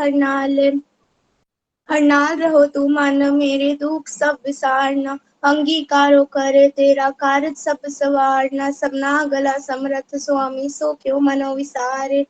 हर नाल। हर नाल रहो तू मन मेरे दुख सब विसारना, अंगीकारो करे तेरा कारज सब सवारना, सबना गला समरथ स्वामी सो क्यों मनो विसारे,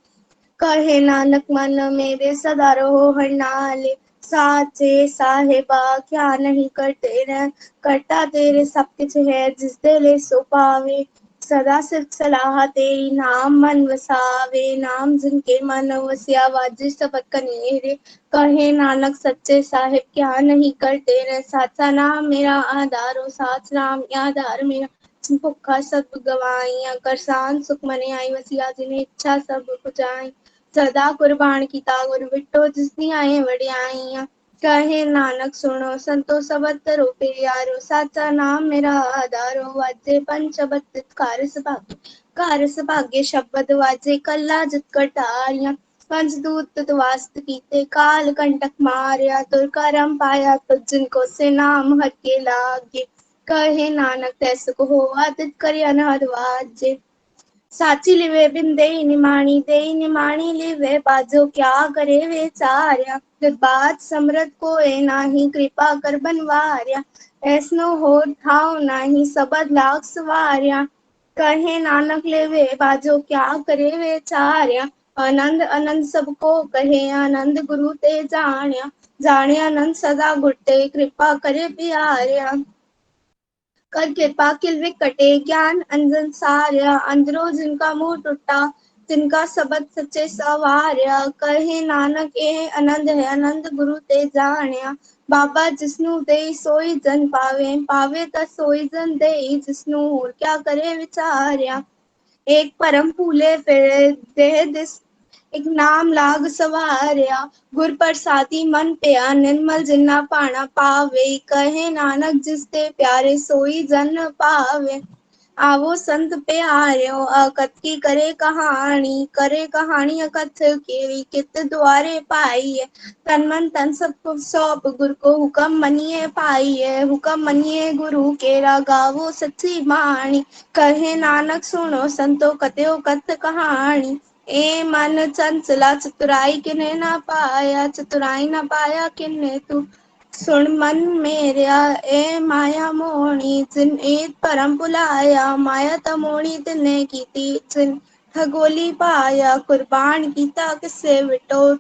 कहे नानक मन मेरे सदा रहो हर नाल। साचे साहेबा क्या नहीं करते रह, करता तेरे सब कुछ है जिस दिले सो पावे, सदा सिर्फ सलाह तेरी नाम मन वसावे, नाम जिनके मन वसिया वाजिब सबद कनेरे, कहे नानक सच्चे साहिब क्या नहीं करते रह, साचा नाम मेरा आधारो साच नाम आधार मेरा, भुखा सब गवाइया करसान सुख मने आई, वसिया जिन्हें इच्छा सब पुजाई, सदा कुर्बान कीता गुर विटो जिसनी आए वड्याइयां, कहे नानक सुनो संतो सबद करो प्यारो, साचा नाम मेरा आधारो वाजे पंच शब्द कार सुभागे शब्द वाजे कला जित कटारियां, पंचदूत वास्त कीते काल कंटक मारिया, तुर करम पाया तुझ जिनको से नाम हर के लागे, कहे नानक तैस को हो आदित कर अनहद वाजे, साची लिवे बिन दे निमाणी लिवे बाजो क्या करे वे चार्या, बात समरत को ए नाही कृपा कर बनवार्या, ऐसनो हो ठाव नाही सबद लाख सवार्या, कहे नानक लेवे बाजो क्या करे वे चार्या, आनंद आनंद सबको कहे आनंद गुरु ते जाण्या, जाने आनंद सदा गुटे कृपा करे प्यार्या, कर कृपा किल विकटे ज्ञान अंजन सार्या, अंदरो जिनका मुंह टूटा तिनका सबद सच्चे सवार्या, कहे नानक ये आनंद है आनंद गुरु ते जाण्या, बाबा जिसनु दे सोई जन पावे पावे ता सोई जन दे जिसनु होर क्या करे विचार्या, एक परम फूले फिरे देह दिस एक नाम लाग सवार्या, गुर प्रसादी मन पिया निर्मल जिन्ना पाना पावे, कहे नानक जिस ते प्यारे सोई जन पावे, आवो संत प्यार्यो अकथ की करे कहानी अकथ केरी कित द्वारे पाई है, तन मन तन सब को सौंप गुर को हुक्म मनिए पाई है, हुक्म मनिए गुरु केरा गावो सच्ची बाणी, कहे नानक सुनो संतो कत्यो कथ कहानी, ए मन चंचला चतुराई किन्ने ना पाया चतुराई ना पाया किन्ने तू, सुन मन मेरा ए माया मोणी जिन एक परम बुलाया, माया तमोणी तिने कीती जिन खगोली पाया, कुर्बान कीता किसे विटो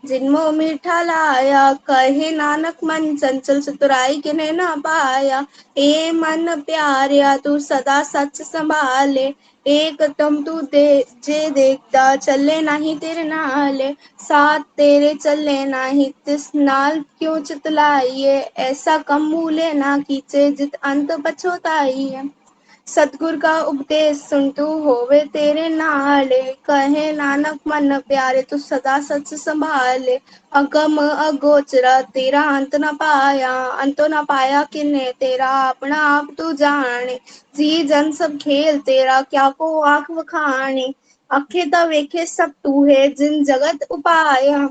जिनमो मीठा लाया, कहे नानक मन चंचल चतुराई किन्ने ना पाया, ए मन प्यारिया तू सदा सच संभाले, एक तुम तू दे जे देखता चले नहीं तेरे नाले, साथ तेरे चले नाही तिस नाल क्यों चितलाइए, ऐसा कम मूले ना कीचे जित अंत पछोताइए, सतगुर का उपदेश सुन तू होवे तेरे नाले, कहे नानक मन प्यारे तू सदा सच संभाले, अगम अगोचरा तेरा अंत न पाया किन्ने तेरा अपना आप तू जाने, जी जन सब खेल तेरा क्या को आँख वखाने, अखे ता वेखे सब तू है जिन जगत उपाया,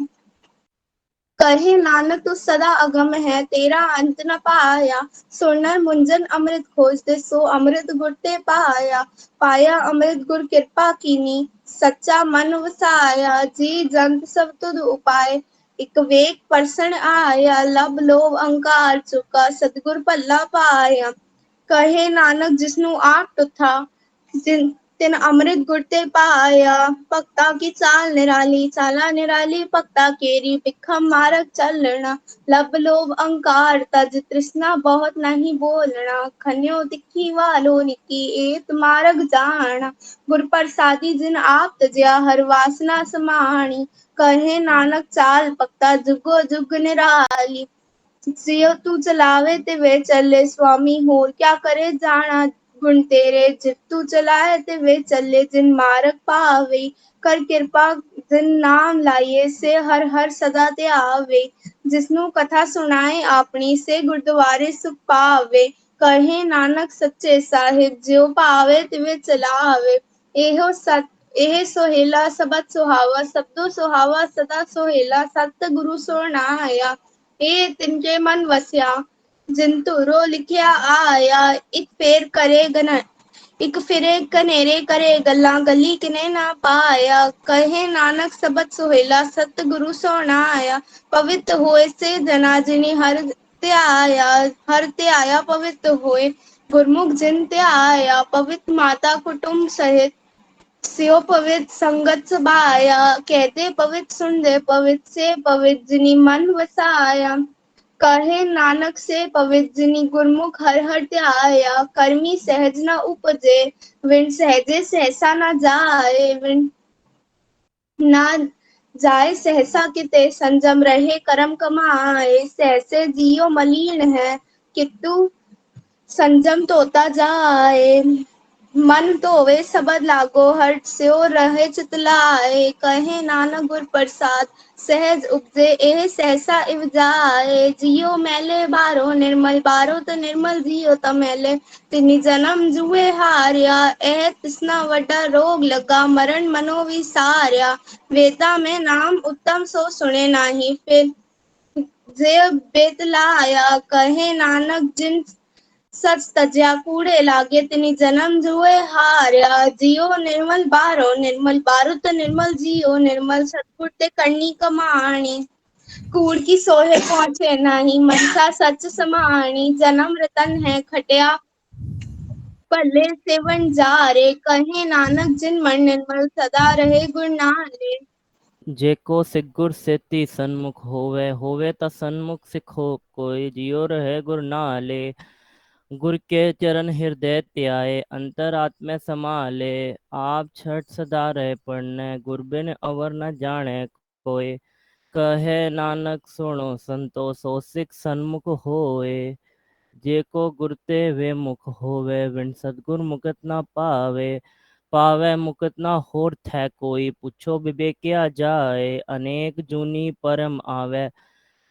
कहे नानक तू सदा अगम है तेरा अंत न पाया, सुनर मुंजन अमृत खोजते सो अमृत गुर ते पाया, पाया अमृत गुर कृपा कीनी सच्चा मन वसाया, जी जंत सब तुध उपाय एक वेग परसण आया, लब लोभ अहंकार चुका सतगुर भला पाया, कहे नानक जिसनु आप तुथा जिन तिन अमृत गुर ते पाया, भक्ता की चाल निराली चाला निराली भक्ता केरी बिखम मारग चलना, लब लोभ अहंकार तज तृष्णा बहुत नहीं बोलना, खन्यो दिखी वालो निकी एत मारग जाना, गुर प्रसादी जिन आप तजया हर वासना समाणी, कहे नानक चाल भक्ता जुगो जुग निराली, जियो तू चलावे ते वे चले स्वामी होर क्या करे जाना, गुण तेरे जित तू चलाए ते वे चले जिन मार्ग पावे, कर कृपा जिन नाम लाइए से हर हर सदा ते आवे, जिसनु कथा सुनाए आपनी से गुरुद्वारे सुख पावे, कहे नानक सच्चे साहिब ज्यो पावे तिवे चलावे, एहो सत ਇਹ सोहेला सबद सुहावा सबदो सुहावा सदा सोहेला, सत गुरु सोनाया ਇਹ तिनके मन वसिया जिन तुरो लिखिया आया, एक फेर करे गन ਇੱਕ ਫਿਰੇ ਕਨੇਰੇ ਕਰੇ ਗੱਲਾਂ ਗਲੀ ਕਿਨੇ ਨਾ ਪਾਇਆ ਕਹੇ ਨਾਨਕ ਸਬਦ ਸੁਹੇਲਾ ਸਤਿਗੁਰੂ ਸੋਣਾ ਆਇਆ ਪਵਿੱਤ ਹੋਏ ਸੇ ਜਨਾ ਜਿਨੀ ਹਰ ਧਿਆਇਆ ਪਵਿੱਤ ਹੋਏ ਗੁਰਮੁਖ ਜਿਨ ਧਿਆਇਆ ਪਵਿੱਤ ਮਾਤਾ ਕੁਟੁੰਬ ਸਹਿਤ ਸਿਓ ਪਵਿੱਤ ਸੰਗਤ ਸੁਭਾਇਆ ਕਹਤੇ ਪਵਿੱਤ ਸੁਣਦੇ ਪਵਿੱਤ ਸੇ ਪਵਿੱਤ ਜਿਨੀ ਮਨ ਵਸਾਇਆ ਕਹੇ ਨਾਨਕ ਸੇ ਪਵਿੱਤ ਜਿਨੀ ਗੁਰਮੁਖ ਹਰਿ ਹਰਿ ਧਿਆਇਆ ਕਰਮੀ ਸਹਿਜ ਨ ਉਪਜੇ ਵਿਣ ਸਹਿਜੇ ਸਹਿਸਾ ਨ ਜਾਏ ਵਿਣ ਨਾ जाए सहसा किते संजम रहे करम कमाए सहसे जियो मलिन है कितु संजम तोता जाए मन ਧੋਵੇ ਸਬਦ ਲਾਗੋ ਹਟ ਸਿਓ ਰਹੇ ਚਿਤ ਲਾਏ ਕਹੇ ਨਾਨਕ ਗੁਰ ਪ੍ਰਸਾਦ ਸਹਿਜ ਉਪਜੇ ਇਹ ਸਹਿਸਾ ਇਵ ਜਾਏ ਜਿਉ ਮੈਲੇ ਬਾਹਰੋ ਨਿਰਮਲ ਬਾਹਰੋ ਤੇ ਨਿਰਮਲ ਜਿਉ ਤਾ ਮੈਲੇ ਤਿਨੀ ਜਨਮ ਜੂਏ ਹਾਰਿਆ ਇਹ ਤਿਸਨਾ ਵੱਡਾ ਰੋਗ ਲੱਗਾ ਮਰਨ ਮਨੋ ਵਿਸਾਰਿਆ ਵੇਦਾਂ ਮੈਂ ਨਾਮ ਉੱਤਮ ਸੋ ਸੁਣੇ ਨਾਹੀ ਫਿਰ ਜੇ ਬੇਤ ਲਾਇਆ ਕਹੇ ਨਾਨਕ ਜਿਨ सच तज्या कूड़े लागे तिनी जन्म जुए हार्या जियो निर्मल बारो तो निर्मल जियो निर्मल सतगुर ते करनी कमाणी कूड़ की सोहे पहुंचे नाही मनसा सच समाणी जन्म रतन है खटिया भले सेवन जारे कहे नानक जिन मन निर्मल सदा रहे गुर नारे जेको सिगुर सेती सन्मुख होवे होवे ता सन्मुख सिखो कोई जियो रहे गुर नाले गुर के चरण हृदय त्याए अंतर आत्मे समाले आप छठ सदा रहे पढ़ने गुर बिन अवर न जाने कोय कहे नानक सुनो संतो सो सिख सन्मुख होए जेको गुरते वे मुख होवे विन सतगुर मुकत ना पावे पावे मुकत ना होर थे कोई पूछो विवेकिया जाए अनेक जूनी परम आवे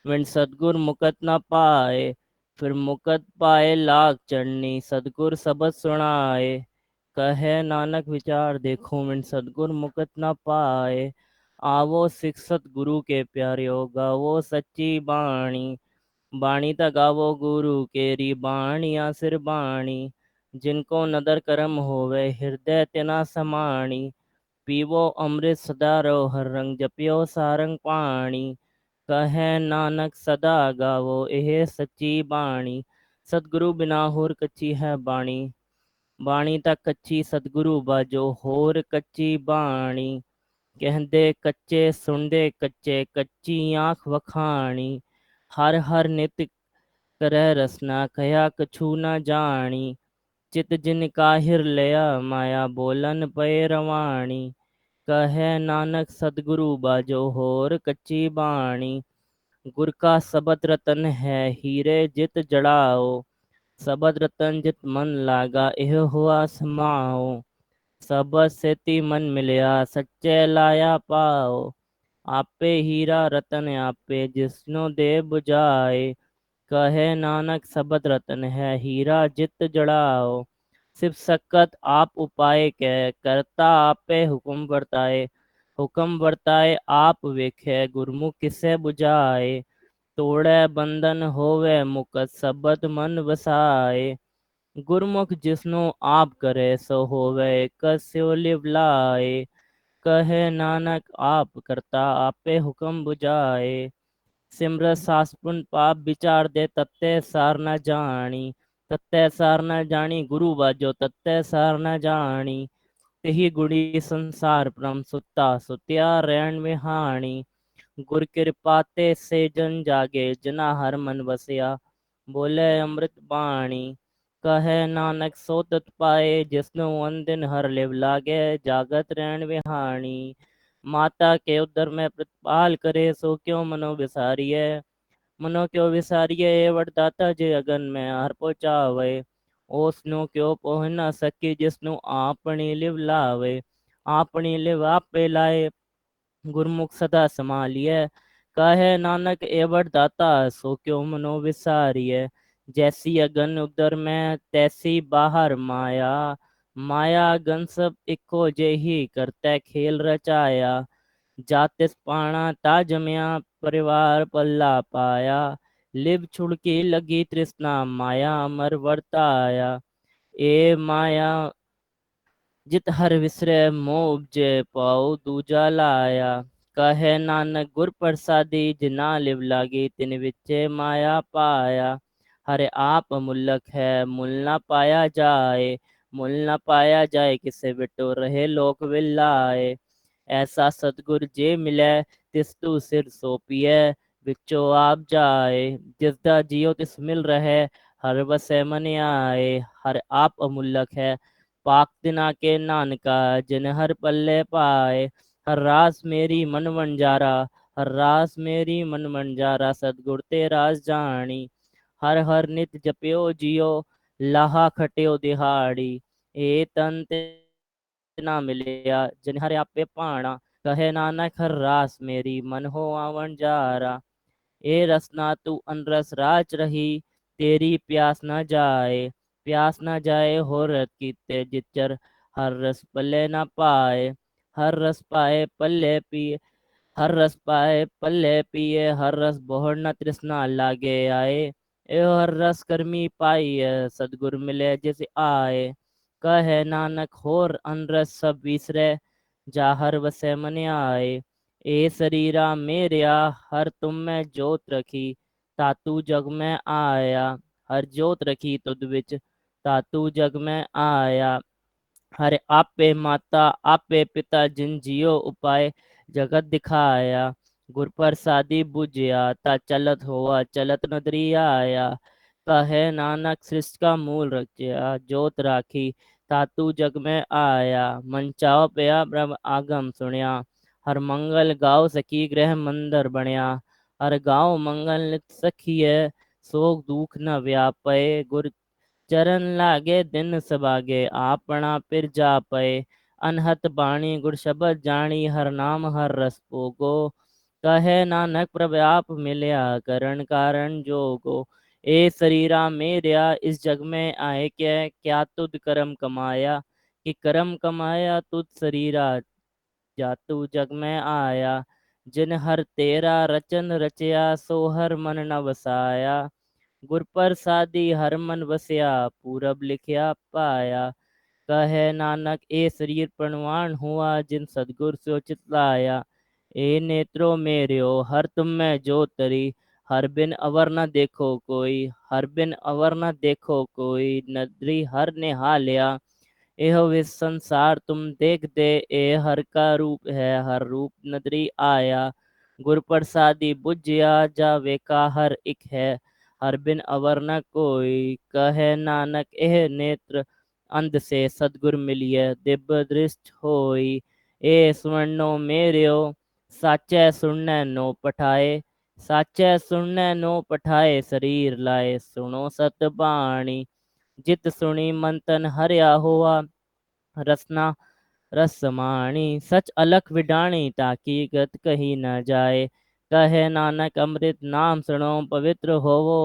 विन सतगुर मुकत ना पाए फिर मुकत पाए लाग चढ़नी सतगुर सबद सुनाए कहे नानक विचार देखो विन सतगुर मुकत ना पाए आवो सिख सतगुरु के प्यारियो गावो सच्ची बाणी बाणी ता गावो गुरु केरी बाणिया सिर बाणी जिनको नदर करम होवे हृदय तना समाणी पीवो अमृत सदा रहो हर रंग जपियो सारंग पाणी कहे नानक सदा गावो एह सच्ची बाणी सतगुरु बिना होर कच्ची है बाणी बाणी ता कच्ची सतगुरु बाजो होर कच्ची बाणी कहंदे कच्चे सुनदे कच्चे कच्ची आँख वखाणी हर हर नित करह रसना कया कछु न जानी चित जिन काहिर लिया माया बोलन पे रवाणी कहे नानक सतगुरु बाजो होर कच्ची बाणी गुर का सबद रतन है हीरे जित जड़ाओ सबद रतन जित मन लागा एह हुआ समाओ सबद सेती मन मिलया सच्चे लाया पाओ आपे हीरा रतन आपे जिसनो दे बुझाए कहे नानक सबद रतन है हीरा जित जड़ाओ सिर्फ सकत आप उपाय कह करता आपे हुक्म वर्ताए आप वेखे गुरमुख किसे बुझाए तोड़े बंधन होवे मुकत सबद मन वसाए गुरमुख जिसनो आप करे सो होवे कस्यो लिव लाए कहे नानक आप करता आपे हुक्म बुझाए सिमरत सासपुन पाप विचार दे तत्ते सार न जानी तत्ते सार न जानी गुरु बाजो तत्ते सार न जानी तेही गुड़ी संसार परम सुता सुत्या रैन विहानी गुर कृपा ते से जन जागे जना हर मन वसिया बोले अमृत बाणी कहे नानक सो तत पाए जिसनु अन दिन हर लिव लागे जागत रैन विहानी माता के उदर में प्रतिपाल करे सो क्यों मनो विसारिये मनो क्यों विसारिये वरदाता जे अगन में हर पहुँचावे ओसनु क्यों पोह न सकी जिसनु आपनी लिव लावे आपनी लिव आपे लाए गुरमुख सदा संभालिए कहे नानक एवं दाता सो क्यों मनो विसारिये जैसी अगन उदर में तैसी बाहर माया माया गन सब इको जेही करते खेल रचाया जातिस पाणा ता जमया परिवार पल्ला पाया लिव छुड़की लगी तृष्णा माया अमर वर्ताया ए माया जित हर विसरे मोह उपजे पाओ दूजा लाया। कहे नानक गुर प्रसादी जिना लिव लागी तिन विचे माया पाया। हरे आप मुल्लक है मुल ना पाया जाए, मुल ना पाया जाए किसे बिटो रहे लोक विलाए। ऐसा सतगुर जे मिले तिस तू सिर सौंपिए, विचो आप जाए जिसदा जियो तिस मिल रहे। हर बसे मन आए, हर आप अमुल्लक है पाक तिना के नानका जिन हर पल्ले पाए। हर रास मेरी मन वंजारा, हर रास मेरी मन वंजारा सतगुर ते रास जानी। हर हर नित जप्यो जियो लाहा खट्यो दिहाड़ी। ए तन ते ना मिलिया जिन हर आपे पाणा। कहे नानक हर रास मेरी मन हो आवन जारा। ए रसना तू अनरस राच रही, तेरी प्यास न जाए। प्यास न जाए हो रत कीते जिचर, हर रस पल्ले न पाए। हर रस पाए पल्ले पिए, हर रस पाए पल्ले पिए, हर रस बोहर न तृष्णा लागे आए। ए हर रस कर्मी पाइय सतगुर मिले जिस आए। कहे नानक होर अनरस सब विसरे, जा हर वसै मन आए। ए शरीरा मेरिया हर तुम में जोत रखी, तातू जग में आया। हर जोत रखी तुद विच, तातू जग में आया। हर आपे माता आपे पिता जिन जियो उपाय जगत दिखाया। गुर प्रसादी बुझिया ता चलत होआ चलत नदरी आया। कहे नानक सृष्टि का मूल रचया जोत राखी, तातू जग में आया। मन चाओ पया ब्रह्म आगम सुनया, हर मंगल गाओ सखी ग्रह मंदिर बनया। हर गाओ मंगल नित सखिए, सोग दुख न व्यापे। गुर चरण लागे दिन सबागे आपना पिर जापे। अनहत बाणी गुर शब्द जानी, हर नाम हर रस पोगो। कहे नानक प्रभ आप मिलया करण कारण जोगो। ए शरीरा मेरिया इस जग में आए क्या तुद कर्म कमाया। कि कर्म कमाया तुद शरीरा जातु जग में आया। जिन हर तेरा रचन रचया सो हर मन न वसाया। गुर प्रसादी हर मन वसया पूरब लिखया पाया। कहे नानक ए शरीर प्रणवान हुआ जिन सदगुर सो चितलाया। ए नेत्रो मेर्यो हर तुम में जो तरी, हर बिन अवर न देखो कोई। हर बिन अवर न देखो कोई नदरी हर निहालिया। एह विस संसार तुम देख दे, ए हर का रूप है हर रूप नदरी आया। गुर प्रसादी बुझिया जा वेका हर एक है, हर बिन अवर न कोई। कहे नानक एह नेत्र अंध से सदगुर मिलिए दिव्य दृष्ट होई। ए सुवर्ण मेर्यो साचे सुनने नो पठाए। साचे सुनने नो पठाए शरीर लाए सुनो सत बाणी। जित सुनी मन तन हरिया हुआ, रसना रस समाणी। सच अलख विडाणी ताकि गत कही न जाए। कहे नानक अमृत नाम सुनो पवित्र होवो,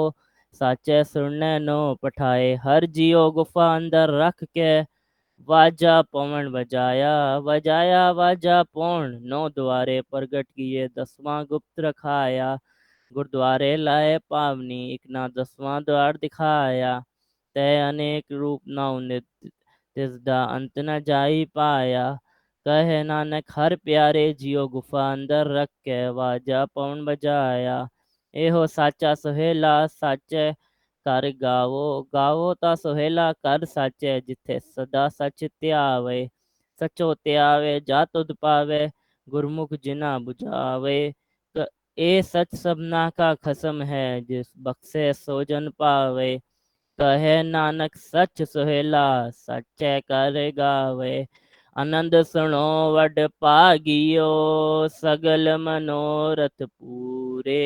साचे सुनने नो पठाए। हर जियो गुफा अंदर रख के, वाजा पवन बजाया। बजाया वाजा पवन नौ द्वारे प्रगट किए, दसवां गुप्त रखाया। गुरुद्वारे लाए पावनी एक ना दसवां द्वार दिखाया। तय अनेक रूप नौ नित्य, तिसदा अंत न जाई पाया। कहे नानक हर प्यारे जियो गुफा अंदर रख के, वाजा पवन बजाया। एहो साचा सुहेला साचे कर गावो। गावो ता सुहेला कर साचे, जिथे सदा सच त्यावे। सचो त्यावे जा तुध पावे, गुरमुख जिना बुझावे। ए सच सबना का खसम है, जिस बख्शे सो जन पावे। कहे नानक सच सुहेला सच्चे कर गावे। आनंद सुनो वड पागियो, सगल मनोरथ पूरे।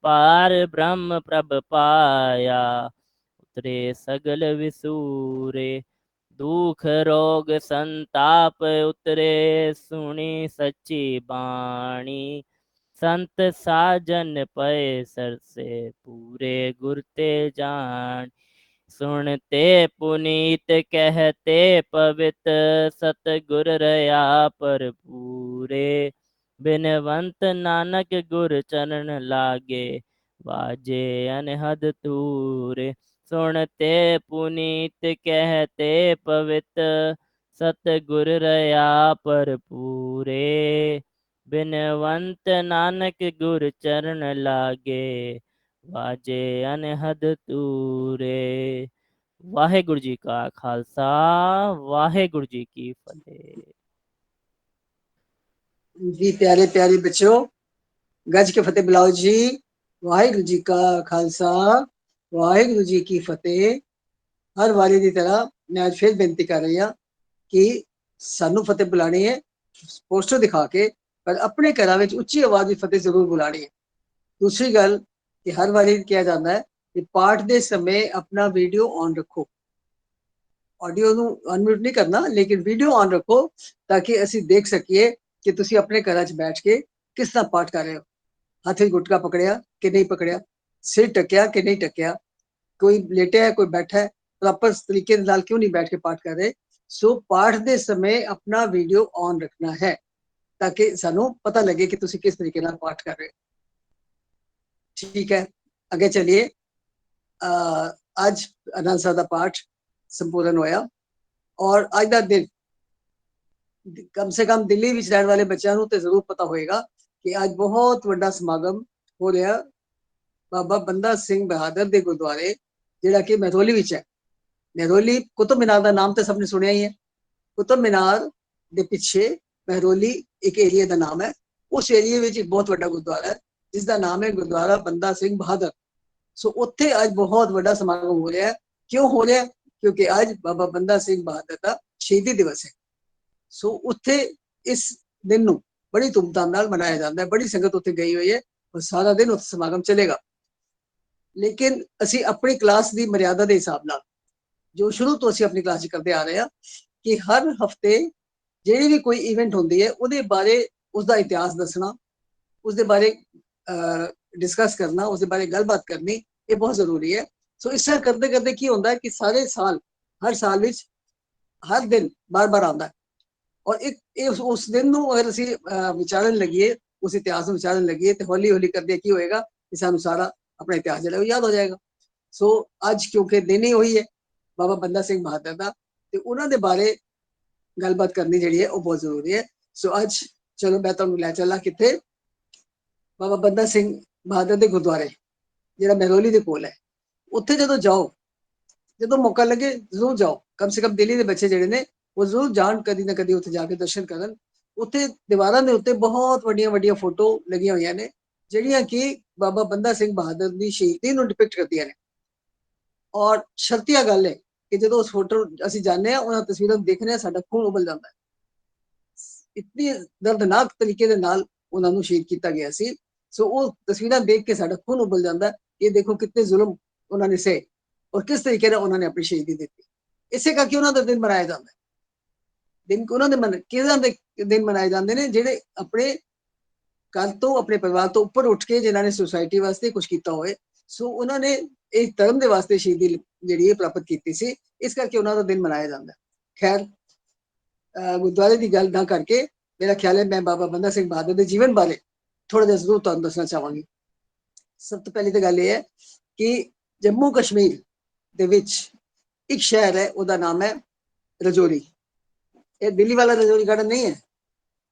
पार ब्रह्म प्रभ पाया, उतरे सगल विसूरे। दुख रोग संताप उतरे, सुनी सच्ची बाणी। संत साजन पए सरसे, पूरे गुर ते जान। सुनते पुनीत कहते पवित, सतगुर रया पर पूरे। बिनवंत नानक गुर चरण लागे, बाजे अनहद तूरे। सुनते पुनीत कहते पवित, सतगुर रया पर पूरे, बिनवंत नानक गुर चरण लागे, वाजे अनहद तूरे। वाहेगुरु जी का खालसा, वाहेगुरु जी की फतेह। जी प्यारे प्यारे बच्चों, गज के फतेह बुलाओ जी। वाहिगुरु जी का खालसा, वाहिगुरु जी की फतेह। हर वारी की तरह मैं आज फिर बेनती कर रही हाँ कि सानू फतेह बुलानी है पोस्टर दिखा के, पर अपने घरों में उच्ची आवाज में फतेह जरूर बुलानी है। दूसरी गल कि हर वारी किया जाता है कि पाठ के समय अपना वीडियो ऑन रखो। ऑडियो अनम्यूट नहीं करना, लेकिन वीडियो ऑन रखो ताकि असी देख सकिए कि तुसी अपने घर च बैठ के किस तरह पाठ कर रहे हो। हाथ में गुटका पकड़िया कि नहीं पकड़िया, सिर टकिया कि नहीं टकिया, कोई लेटे है कोई बैठा है, प्रॉपर तरीके नाल क्यों नहीं बैठ के पाठ कर रहे। सो पाठ के समय अपना वीडियो ऑन रखना है ताकि सानू पता लगे कि तुसी किस तरीके नाल पाठ कर रहे हो। ठीक है, अगे चलिए। आज आनंद साहब का पाठ संपूर्ण होया और अज का दिन कम से कम दिल्ली विच रहने वाले बच्चों को तो जरूर पता होएगा कि आज बहुत बड़ा समागम हो रहा बाबा बंदा सिंह बहादुर के गुरुद्वारे जिहड़ा कि महरौली विच है। महरौली कुतुब मीनार का नाम तो सबने सुनिया ही है। कुतुब मीनार के पिछे महरौली एक एरिया का नाम है। उस एरिए में एक बहुत बड़ा गुरुद्वारा है जिसका नाम है गुरुद्वारा बंदा सिंह बहादुर। सो उत्थे आज बहुत बड़ा समागम हो रहा है। क्यों हो रहा है? क्योंकि आज बाबा बंदा सिंह बहादुर का शहीदी दिवस है। सो उत्थे इस दिन को बड़ी धूमधाम नाल मनाया जाता है। बड़ी संगत उत्थे गई हुई है और सारा दिन उत्थे समागम चलेगा। लेकिन असी अपनी क्लास की मर्यादा के हिसाब नाल जो शुरू तो असी अपनी क्लास च करते आ रहे हैं कि हर हफ्ते ਜਿਹੜੀ भी कोई इवेंट होती है ਉਹਦੇ बारे उसका इतिहास दसना, उसके बारे डिस्कस करना, उसके बारे गलबात करनी, ये बहुत जरूरी है। सो इस तरह करते करते की होता है कि सारे साल हर साल विच हर दिन बार बार आता है और एक उस दिन को अगर असी विचारन लगिए, उस इतिहास में विचारन लगिए तो हौली हौली करते की होएगा कि सानू सारा अपना इतिहास जो याद हो जाएगा। सो अज क्योंकि दिन ही वही है बाबा बंदा सिंह बहादुर का, तो उन्होंने बारे गलबात करनी जी है वो बहुत जरूरी है। सो अज चलो मैं तुहानू लै चला कितने बाबा बंदा सिंह बहादुर के गुरुद्वारे जो महरौली के कोल है। उत्थे जो जाओ, जो मौका लगे जरूर जाओ। कम से कम दिल्ली के बच्चे जोड़े ने वो जरूर जान, कदी ना कदी उत्थे जाके दर्शन करन। उत्थे दीवारां दे उत्ते बहुत वड्डियां वड्डियां फोटो लगी हुई ने जिहड़ियां कि बाबा बंदा सिंह बहादुर की शहीदी नूं डिपिक्ट करदियां ने। और शर्तिया गल है कि जो उस फोटो असीं जाने उन्हां तस्वीरां देखने साडा खून उबल जाता है। इतनी दर्दनाक तरीके दे नाल उन्हां नूं शहीद किया गया सी। सो वो तस्वीरां देख के साडा खून उबल जाता है। ये देखो कितने जुल्म उन्होंने सहे और किस तरीके से उन्होंने अपनी शहीदी दी। इसे करके उन्होंने दिन मनाया जाता है। दिन उन्होंने किस दिन मनाए जाते हैं जेडे अपने घर तो अपने परिवार तो उपर उठ के जिन्होंने सोसाइटी वास्ते कुछ किया होए। सो उन्होंने एक धर्म के वास्ते शहीदी जी प्राप्त की सी, इस करके उन्होंने दिन मनाया जाता है। खैर गुरुद्वारे की गल ना करके मेरा ख्याल है मैं बाबा बंदा सिंह बहादुर के जीवन बारे थोड़ा जहा जरूर तुहानू दसना चाहवागी। सब तो पहली तो गल यह है कि जम्मू कश्मीर दे विच एक शहर है, उसका नाम है रजौरी। ये दिल्ली वाला रजौरी गार्डन नहीं है,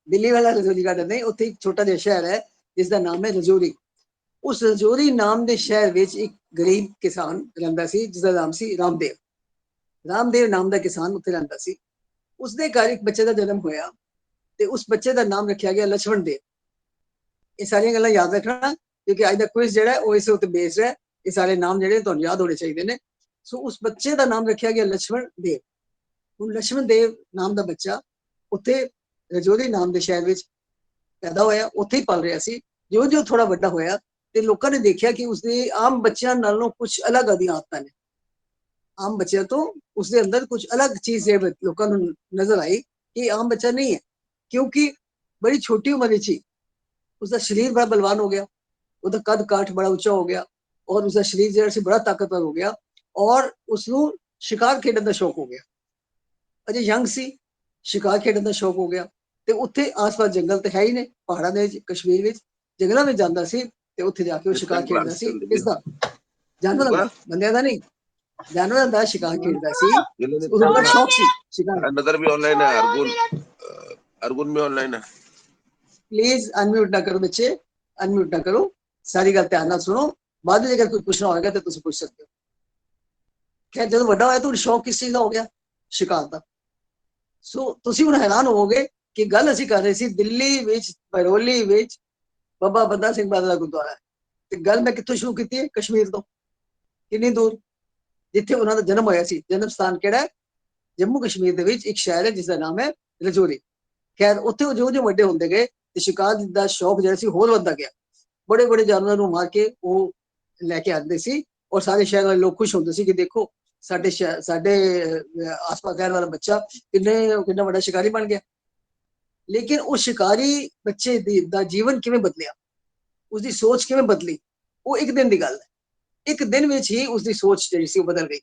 दिल्ली वाला रजौरी गार्डन नहीं, उत्थे एक छोटा जिहा शहर है जिसका नाम है रजौरी। उस रजौरी नाम के शहर विच एक गरीब किसान रहिंदा सी जिसका नाम सी रामदेव। रामदेव नाम का किसान उत्थे रहिंदा सी। उसके घर एक बच्चे का जन्म होया ते उस बच्चे का नाम रखा गया लक्ष्मण देव। ये सारियां गल्लां याद रखना क्योंकि अज दा क्विज जिहड़ा है वो इस उत्ते बेस्ड है। ये सारे नाम जिहड़े तुहानू याद होने चाहिए ने। सो उस बच्चे का नाम रखा गया लक्ष्मण देव। हुण लक्ष्मण देव नाम का बच्चा उत्थे रजौरी नाम के शहर में पैदा होया, उत्थे ही पल रहा सी। जो जो थोड़ा वड्डा होया ते लोकां ने देखा कि उसके आम बच्चों नालों कुछ अलग आदियां आदतां ने। आम बच्चों तो उसके अंदर कुछ अलग चीज लोगों को नजर आई कि आम बच्चा नहीं है, क्योंकि बड़ी छोटी उम्र ही उसका शरीर बड़ा बलवान हो गया, उसका कद काठ बड़ा ऊंचा हो गया और उसका शरीर जो बड़ा ताकतवर हो गया और उसनों शिकार खेडन का शौक हो गया। अजे यंग सी, शिकार खेडन का शौक हो गया। तो उत्थे आस पास जंगल तो है ही ने, पहाड़ों के कश्मीर में जंगलों में जाता सी ते उत्थे जाके वो शिकार खेडदा सी। किसदा? जानवरां दा, बंदियां दा नहीं। ਜਾਨਵਰਾਂ ਦਾ ਸ਼ਿਕਾਰ ਖੇਡਦਾ ਸੀ, जिन्होंने ਉਹਨੂੰ ਬੜਾ ਸ਼ੌਕ ਸੀ ਸ਼ਿਕਾਰ। नजर भी ऑनलाइन है, अरगुन भी ऑनलाइन है। प्लीज अनम्यूट ना करो बच्चे, अनम्यूट ना करो, सारी गल ध्यान नाल सुनो, बाद में अगर कोई पूछना होगा तो तुम पूछ सकते हो। खैर जो बड़ा होया तो शौक किस चीज का हो गया, शिकार का। सो तुसी हुण हैरान होवोगे कि गल असीं कर रहे सी दिल्ली विच बरौली विच बाबा बंदा सिंह बहादुर दा गुरुद्वारा है, ते गल मैं कित्थों शुरू कीती है, कश्मीर तो। किन्नी दूर, जिथे उन्हां दा जन्म होया सी। जन्म स्थान केड़ा है? जम्मू कश्मीर दे विच एक शहर है जिसका नाम है रजौरी। खैर उत्थे जो जो वड्डे होंदे गए ते शिकार दा शौक जिहड़ा सी होर वधदा गया। बड़े बड़े जानवरां नूं मार के वो लैके आंदे सी और सारे शहर वाले लोग खुश होंदे सी कि देखो साडे आस पास रहने वाला बच्चा किन्ना बड़ा शिकारी बन गया। लेकिन वो शिकारी बच्चे दा जीवन किवें बदलिया, उसकी सोच किवें बदली, वो एक दिन की गल है। एक दिन विच ही उसकी सोच जिहड़ी सी बदल गई।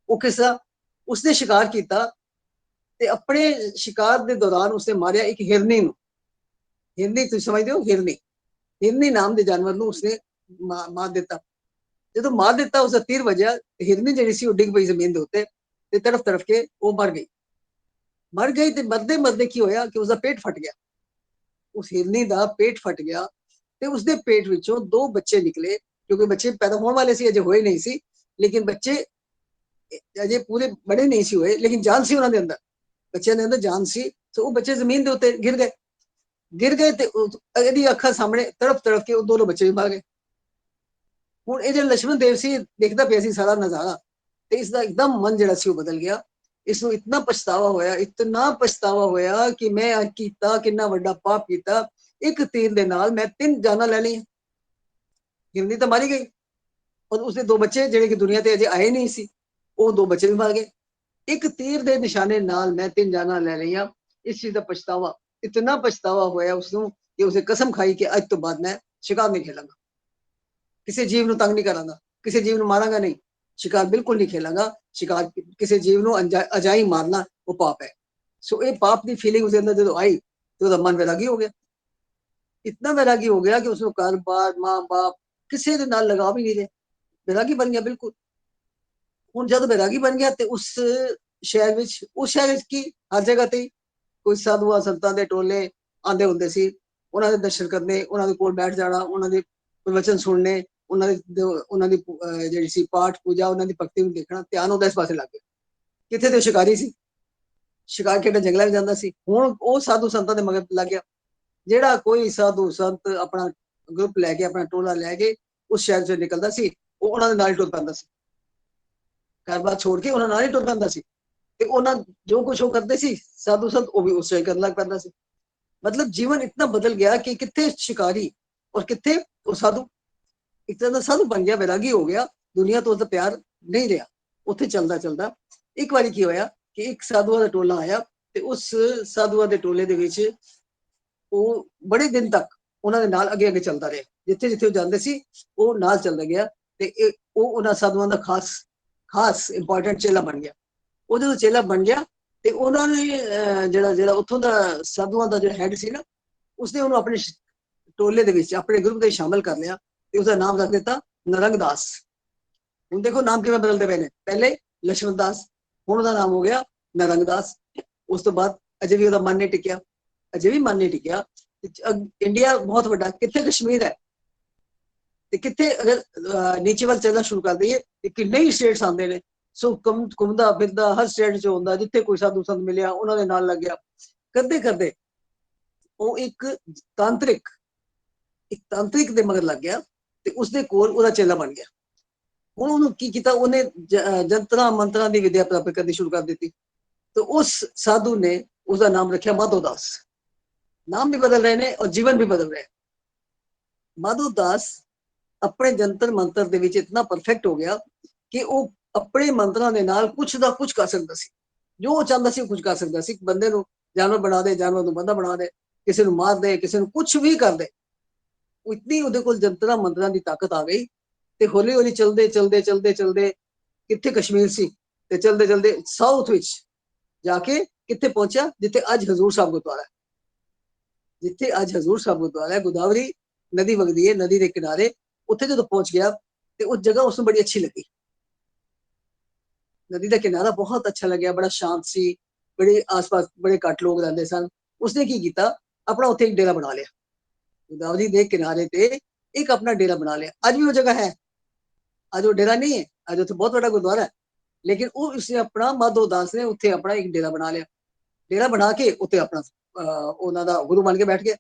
वो किस तरह? उसने शिकार किया ते अपने शिकार के दौरान उसने मारिया एक हिरनी नूं। हिरनी तुसीं समझदे हो? हिरनी नाम के जानवर नूं उसने मार दिता। जो मार दिता उसका तीर वजया, हिरनी जिहड़ी सी डिग पई जमीन के उत्ते ते तड़फ तड़फ के वो मर गई ते मरदे मरदे की होया कि उसका पेट फट गया। उस हिरनी का पेट फट गया ते उसके पेट विचों दो बच्चे निकले, क्योंकि बच्चे पैदा होने वाले सी, अजे होए नहीं सी, लेकिन बच्चे अजे पूरे बड़े नहीं सी होए, लेकिन जान सी उन्हां दे अंदर, बच्चों के अंदर जान सी। तो वो बच्चे जमीन के उत्ते गिर गए ते इहदी अखां सामने तड़फ तड़फ के वो दोनों बच्चे भी मर गए। हुण ये जो लक्ष्मण देव सी देखदा पिया सी सारा नजारा, ते इसदा एकदम मन जिहड़ा सी बदल गया। इसनूं इतना पछतावा होया कि मैं अज कीता किन्ना वड्डा पाप कीता। एक तीर दे नाल मैं 3 जानां लै लईआं। हिरनी तो मारी गई और उसके दो बच्चे जिहड़े कि दुनिया ते अजे आए नहीं सी, वो दो बच्चे भी मर गए। एक तीर दे निशाने नाल मैं 3 जानां लै लईआं। इस चीज का पछतावा, इतना पछतावा होया उसनूं कि उसे कसम खाई कि अज तो बाद मैं शिकार नहीं खेलांगा, किसी जीव नूं तंग नहीं करांगा, किसी जीव नूं मारांगा नहीं, शिकार बिल्कुल नहीं खेलांगा। शिकार किसी जीव नूं अजाई मारना वो पाप है। सो ये पाप की फीलिंग उसके अंदर जो आई तो उसका मन वैरागी हो गया। इतना वैरागी हो गया कि उसको घर बार मां बाप किसी के नाल लगाव ही नहीं रहे, वैरागी बन गया बिल्कुल। हुण जद वैरागी बन गया तो उस शहर विच की हर जगह ते कोई साधुआ संतां दे टोले आंदे हुंदे सी, उन्हां दे दर्शन करने, उन्हां दे कोल बैठ जाना, उन्हां दे प्रवचन सुनने, उन्हां दी जिहड़ी सी पाठ पूजा, उन्हां दी भगती नूं देखना, ध्यान उहदा इस पासे लग गया। किथे ते शिकारी सी, शिकार खेडण जंगलां विच जांदा सी। हुण ਉਹ साधु संतां दे मगर लग गया। ਜਿਹੜਾ ਕੋਈ ਸਾਧੂ ਸੰਤ ਆਪਣਾ ਗਰੁੱਪ ਲੈ ਕੇ, ਆਪਣਾ ਟੋਲਾ ਲੈ ਕੇ ਉਸ ਸ਼ਹਿਰ ਚੋਂ ਨਿਕਲਦਾ ਸੀ, ਉਹ ਉਹਨਾਂ ਦੇ ਨਾਲ ਹੀ ਟੁਰ ਪੈਂਦਾ ਸੀ। ਘਰ-ਬਾਰ ਛੋੜ ਕੇ ਉਹਨਾਂ ਨਾਲ ਹੀ ਟੁਰ ਪੈਂਦਾ ਸੀ ਤੇ ਉਹਨਾਂ ਜੋ ਕੁਝ ਉਹ ਕਰਦੇ ਸੀ ਸਾਧੂ ਸੰਤ ਉਹ ਵੀ ਉਸ ਤਰ੍ਹਾਂ ਕਰਨ ਲੱਗ ਪੈਂਦਾ ਸੀ। मतलब जीवन इतना बदल गया कि कितने शिकारी और कितने वो साधु, एक तरह का साधु बन गया, वैरागी हो गया, दुनिया तो उसका प्यार नहीं रहा। उत्थे चलदा चलदा एक बारी की होया कि एक साधुआ दा टोला आया ते उस साधुआ दे टोले दे विच ਉਹ बड़े दिन तक ਉਹਨਾਂ ਦੇ ਨਾਲ ਅੱਗੇ ਅੱਗੇ ਚੱਲਦਾ ਰਿਹਾ। ਜਿੱਥੇ ਜਿੱਥੇ ਉਹ ਜਾਂਦੇ ਸੀ ਉਹ ਨਾਲ ਚੱਲਦਾ ਗਿਆ ਤੇ ਉਹ ਉਹਨਾਂ ਸਾਧੂਆਂ ਦਾ ਖਾਸ ਇੰਪੋਰਟੈਂਟ ਚੇਲਾ ਬਣ ਗਿਆ। ਉਹ ਜਦੋਂ ਚੇਲਾ ਬਣ ਗਿਆ ਤੇ ਉਹਨਾਂ ਨੇ ਜਿਹੜਾ ਉੱਥੋਂ ਦਾ ਸਾਧੂਆਂ ਦਾ ਜਿਹੜਾ ਹੈਡ ਸੀ ਨਾ, ਉਸਨੇ ਉਹਨੂੰ ਆਪਣੇ ਟੋਲੇ ਦੇ ਵਿੱਚ, ਆਪਣੇ ਗਰੁੱਪ ਦੇ ਸ਼ਾਮਲ ਕਰ ਲਿਆ ਤੇ ਉਸਦਾ ਨਾਮ ਰੱਖ ਦਿੱਤਾ ਨਰੰਗਦਾਸ। ਹੁਣ ਦੇਖੋ ਨਾਮ ਕਿਵੇਂ ਬਦਲਦੇ ਪਏ ਨੇ, ਪਹਿਲੇ ਲక్ష్మణ ਦਾਸ, ਹੁਣ ਉਹਦਾ ਨਾਮ ਹੋ ਗਿਆ ਨਰੰਗਦਾਸ। ਉਸ ਤੋਂ ਬਾਅਦ ਅਜੇ ਵੀ ਉਹਦਾ ਮਨ ਨਹੀਂ ਟਿਕਿਆ, ਅਜੇ ਵੀ ਮਨ ਨਹੀਂ ਟਿਕਿਆ। ਇੰਡੀਆ ਬਹੁਤ ਵੱਡਾ, ਕਿੱਥੇ ਕਸ਼ਮੀਰ ਹੈ ਤੇ ਕਿੱਥੇ ਅਗਰ ਨੀਚੇ ਵੱਲ ਚੱਲਣਾ ਸ਼ੁਰੂ ਕਰ ਦਈਏ ਤੇ ਕਿੰਨੇ ਹੀ ਸਟੇਟਸ ਆਉਂਦੇ ਨੇ। ਸੋ ਘੁੰਮਦਾ ਫਿਰਦਾ ਹਰ ਸਟੇਟ 'ਚ ਹੁੰਦਾ, ਜਿੱਥੇ ਕੋਈ ਸਾਧੂ ਸੰਤ ਮਿਲਿਆ ਉਹਨਾਂ ਦੇ ਨਾਲ ਲੱਗਿਆ। ਕਰਦੇ ਕਰਦੇ ਉਹ ਇੱਕ ਤਾਂਤਰਿਕ ਦੇ ਮਗਰ ਲੱਗ ਗਿਆ ਤੇ ਉਸਦੇ ਕੋਲ ਉਹਦਾ ਚੇਲਾ ਬਣ ਗਿਆ। ਹੁਣ ਉਹਨੂੰ ਕੀ ਕੀਤਾ, ਉਹਨੇ ਜੰਤਰਾਂ ਮੰਤਰਾਂ ਦੀ ਵਿਦਿਆ ਪ੍ਰਾਪਤ ਕਰਨੀ ਸ਼ੁਰੂ ਕਰ ਦਿੱਤੀ। तो उस साधु ने उसका नाम रखा माधोदास। नाम भी बदल रहे हैं और जीवन भी बदल रहे हैं। माधोदास अपने जंतर मंत्र दे विच इतना परफेक्ट हो गया कि वो अपने मंत्रों के नाल कुछ दा कुछ कर सकता सी, जो वो चाहता सी कुछ कर सकता सी। बंदे नूं जानवर बना दे, जानवर नूं बंदा बना दे, किसी नूं मार दे, किसी नूं कुछ भी कर दे। इतनी उहदे कोल जंतरां मंत्रां दी ताकत आ गई ते हौली हौली चलदे चलदे चलदे चलदे कित्थे कश्मीर सी ते चलदे चलदे साउथ विच जाके कितने पहुंचा, जिथे अज हजूर साहब गुरुद्वारा है, जिथे अज हजूर साहब गुरुद्वारा है। गोदावरी नदी वगदी है, नदी के किनारे उत्थे जो पहुंच गया तो उस जगह उसको बड़ी अच्छी लगी। नदी का किनारा बहुत अच्छा लग्या, बड़ा शांत सी, बड़े आस-पास बड़े घट लोग रहंदे सन। उसने की कीता, अपना उत्थे एक डेरा बना लिया। गोदावरी दे किनारे ते एक अपना डेरा बना लिया। अज भी वो जगह है, अज वो डेरा नहीं है, अज उत्थे बहुत बड़ा गुरुद्वारा है, लेकिन वो उसने अपना माधो दास ने उत्थे अपना एक डेरा बना लिया। डेरा बना के उत्थे अपना उन्हां दा गुरु बन के बैठ गया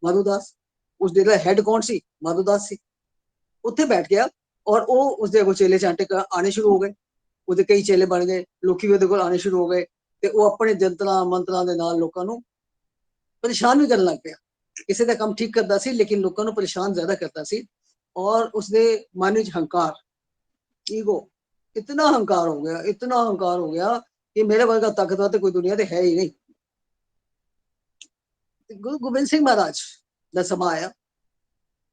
माधो दास। उस डेरे दा हेड कौन सी? माधो दास सी। उत्थे बैठ गया और वो उसदे अगों चेले चांटे आने शुरू हो गए। ਉਹਦੇ कई चेले बन गए, लोकी भी ਉਹਦੇ ਕੋਲ आने शुरू हो गए ਤੇ ਉਹ ਆਪਣੇ ਜੰਤਰਾਂ ਮੰਤਰਾਂ ਦੇ ਨਾਲ ਲੋਕਾਂ ਨੂੰ ਪਰੇਸ਼ਾਨ ਵੀ ਕਰਨ ਲੱਗ ਪਿਆ। ਕਿਸੇ ਦਾ ਕੰਮ ਠੀਕ ਕਰਦਾ ਸੀ ਲੇਕਿਨ ਲੋਕਾਂ ਨੂੰ ਪਰੇਸ਼ਾਨ ਜ਼ਿਆਦਾ ਕਰਦਾ ਸੀ। ਔਰ ਉਸਦੇ ਮਨ ਵਿੱਚ ਹੰਕਾਰ, ਈਗੋ, इतना हंकार हो गया, इतना हंकार हो गया कि मेरे वर्गा ताकतवर तो कोई दुनिया ते है ही नहीं। गुरु गोबिंद सिंह महाराज ਦਾ ਸਮਾਂ ਆਇਆ,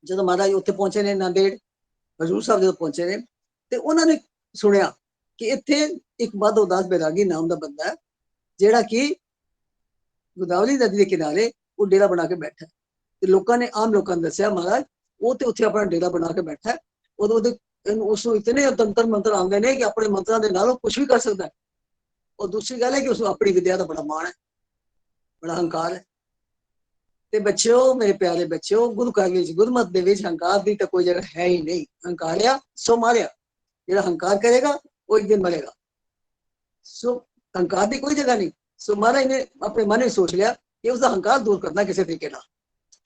ਜਦੋਂ ਮਹਾਰਾਜ ਉੱਥੇ ਪਹੁੰਚੇ ਨੇ ਨਾਂਦੇੜ, ਹਜ਼ੂਰ ਸਾਹਿਬ ਜਦੋਂ ਪਹੁੰਚੇ ਨੇ ਤੇ ਉਹਨਾਂ ਨੇ ਸੁਣਿਆ ਕਿ ਇੱਥੇ ਇੱਕ ਮਾਧੋ ਦਾਸ ਬੈਰਾਗੀ ਨਾਮ ਦਾ ਬੰਦਾ ਹੈ ਜਿਹੜਾ ਕਿ ਗੋਦਾਵਰੀ ਨਦੀ ਦੇ ਕਿਨਾਰੇ ਉਹ ਡੇਰਾ ਬਣਾ ਕੇ ਬੈਠਾ। ਤੇ ਲੋਕਾਂ ਨੇ, ਆਮ ਲੋਕਾਂ ਨੇ ਦੱਸਿਆ ਮਹਾਰਾਜ ਉਹ ਤੇ ਉੱਥੇ ਆਪਣਾ ਡੇਰਾ ਬਣਾ ਕੇ ਬੈਠਾ। ਉਹਦੇ ਉਸ ਨੂੰ ਇਤਨੇ ਤੰਤਰ ਮੰਤਰ ਆਉਂਦੇ ਨੇ ਕਿ ਆਪਣੇ ਮੰਤਰਾਂ ਦੇ ਨਾਲ ਉਹ ਕੁਝ ਵੀ ਕਰ ਸਕਦਾ ਹੈ। और दूसरी गल है कि उसको अपनी विद्या का बड़ा मान है, बड़ा हंकार है। ते बच्चों, मेरे प्यारे बच्चों, गुरु काल गुरमत दे विच हंकार दी तो कोई जगह है ही नहीं। हंकारिया सो मारिया, जेड़ा हंकार करेगा वो एक दिन मरेगा। सो हंकार की कोई जगह नहीं। सो महाराज ने अपने मन में सोच लिया कि उसका हंकार दूर करना किसी तरीके नाल,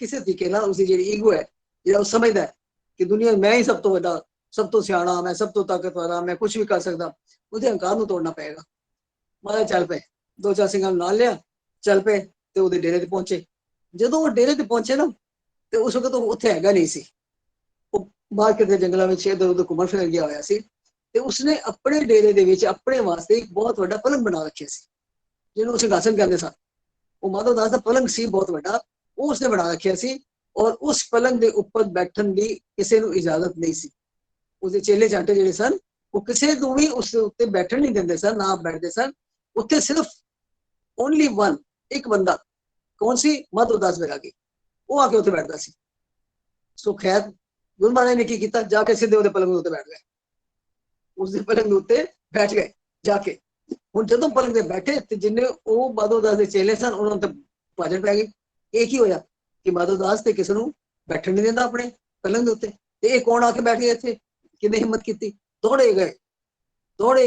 किसी तरीके नाल उसकी जेड़ी ईगो है, जेड़ा वो समझदा है कि दुनिया में मैं ही सब तो वड्डा, सब तो सियाणा, मैं सब तो ताकतवर हां, मैं कुछ भी कर सकदा, उसके हंकार को तोड़ना पड़ेगा। महाराज चल पे, दो चार सिंघां नाल लिया, चल पे ते ओदे डेरे ते पहुंचे। ਜਦੋਂ ਉਹ ਡੇਰੇ ਤੇ ਪਹੁੰਚੇ ਨਾ ਤੇ ਉਸ ਵਕਤ ਉਹ ਉੱਥੇ ਹੈਗਾ ਨਹੀਂ ਸੀ। ਉਹ ਬਾਹਰ ਕਿਤੇ ਜੰਗਲਾਂ ਵਿੱਚ ਇੱਧਰ ਉੱਧਰ ਘੁੰਮਣ ਫਿਰ ਗਿਆ ਹੋਇਆ ਸੀ ਤੇ ਉਸਨੇ ਆਪਣੇ ਡੇਰੇ ਦੇ ਵਿੱਚ ਆਪਣੇ ਵਾਸਤੇ ਇੱਕ ਬਹੁਤ ਵੱਡਾ ਪਲੰਗ ਬਣਾ ਰੱਖਿਆ ਸੀ, ਜਿਹਨੂੰ ਸਿੰਘਾਸਨ ਕਹਿੰਦੇ ਸਨ। ਉਹ ਮਾਧੋ ਦਾਸ ਦਾ ਪਲੰਗ ਸੀ ਬਹੁਤ ਵੱਡਾ, ਉਹ ਉਸਨੇ ਬਣਾ ਰੱਖਿਆ ਸੀ। ਔਰ ਉਸ ਪਲੰਗ ਦੇ ਉੱਪਰ ਬੈਠਣ ਦੀ ਕਿਸੇ ਨੂੰ ਇਜਾਜ਼ਤ ਨਹੀਂ ਸੀ। ਉਹਦੇ ਚੇਲੇ ਚਾਂਟੇ ਜਿਹੜੇ ਸਨ ਉਹ ਕਿਸੇ ਨੂੰ ਵੀ ਉਸ ਉੱਤੇ ਬੈਠਣ ਨਹੀਂ ਦਿੰਦੇ ਸਨ, ਨਾ ਬੈਠਦੇ ਸਨ। ਉੱਥੇ ਸਿਰਫ ਓਨਲੀ ਵਨ, ਇੱਕ ਬੰਦਾ, कौन सी? माधो दास बैरागी, वो आके उत्ते बैठता सी। सो खैर गुरु महाराज ने की कीता, जाके सीधे ओदे पलंग उत्ते बैठ गए। उसदे पलंग उत्ते बैठ गए जाके। हुण जदों पलंग ते बैठे ते जिन्ने ओ माधो दास दे चेले सन उन्हां ते भाजड़ पै गई। ਇਹ ਕੀ ਹੋਇਆ ਕਿ ਮਾਧੋ ਦਾਸ ਤੇ ਕਿਸੇ ਨੂੰ ਬੈਠਣ ਨਹੀਂ ਦਿੰਦਾ ਆਪਣੇ ਪਲੰਗ ਦੇ ਉੱਤੇ, ਤੇ ਇਹ ਕੌਣ ਆ ਕੇ ਬੈਠ ਗਿਆ ਇੱਥੇ? ਕਿਹਨੇ ਹਿੰਮਤ ਕੀਤੀ? ਦੌੜੇ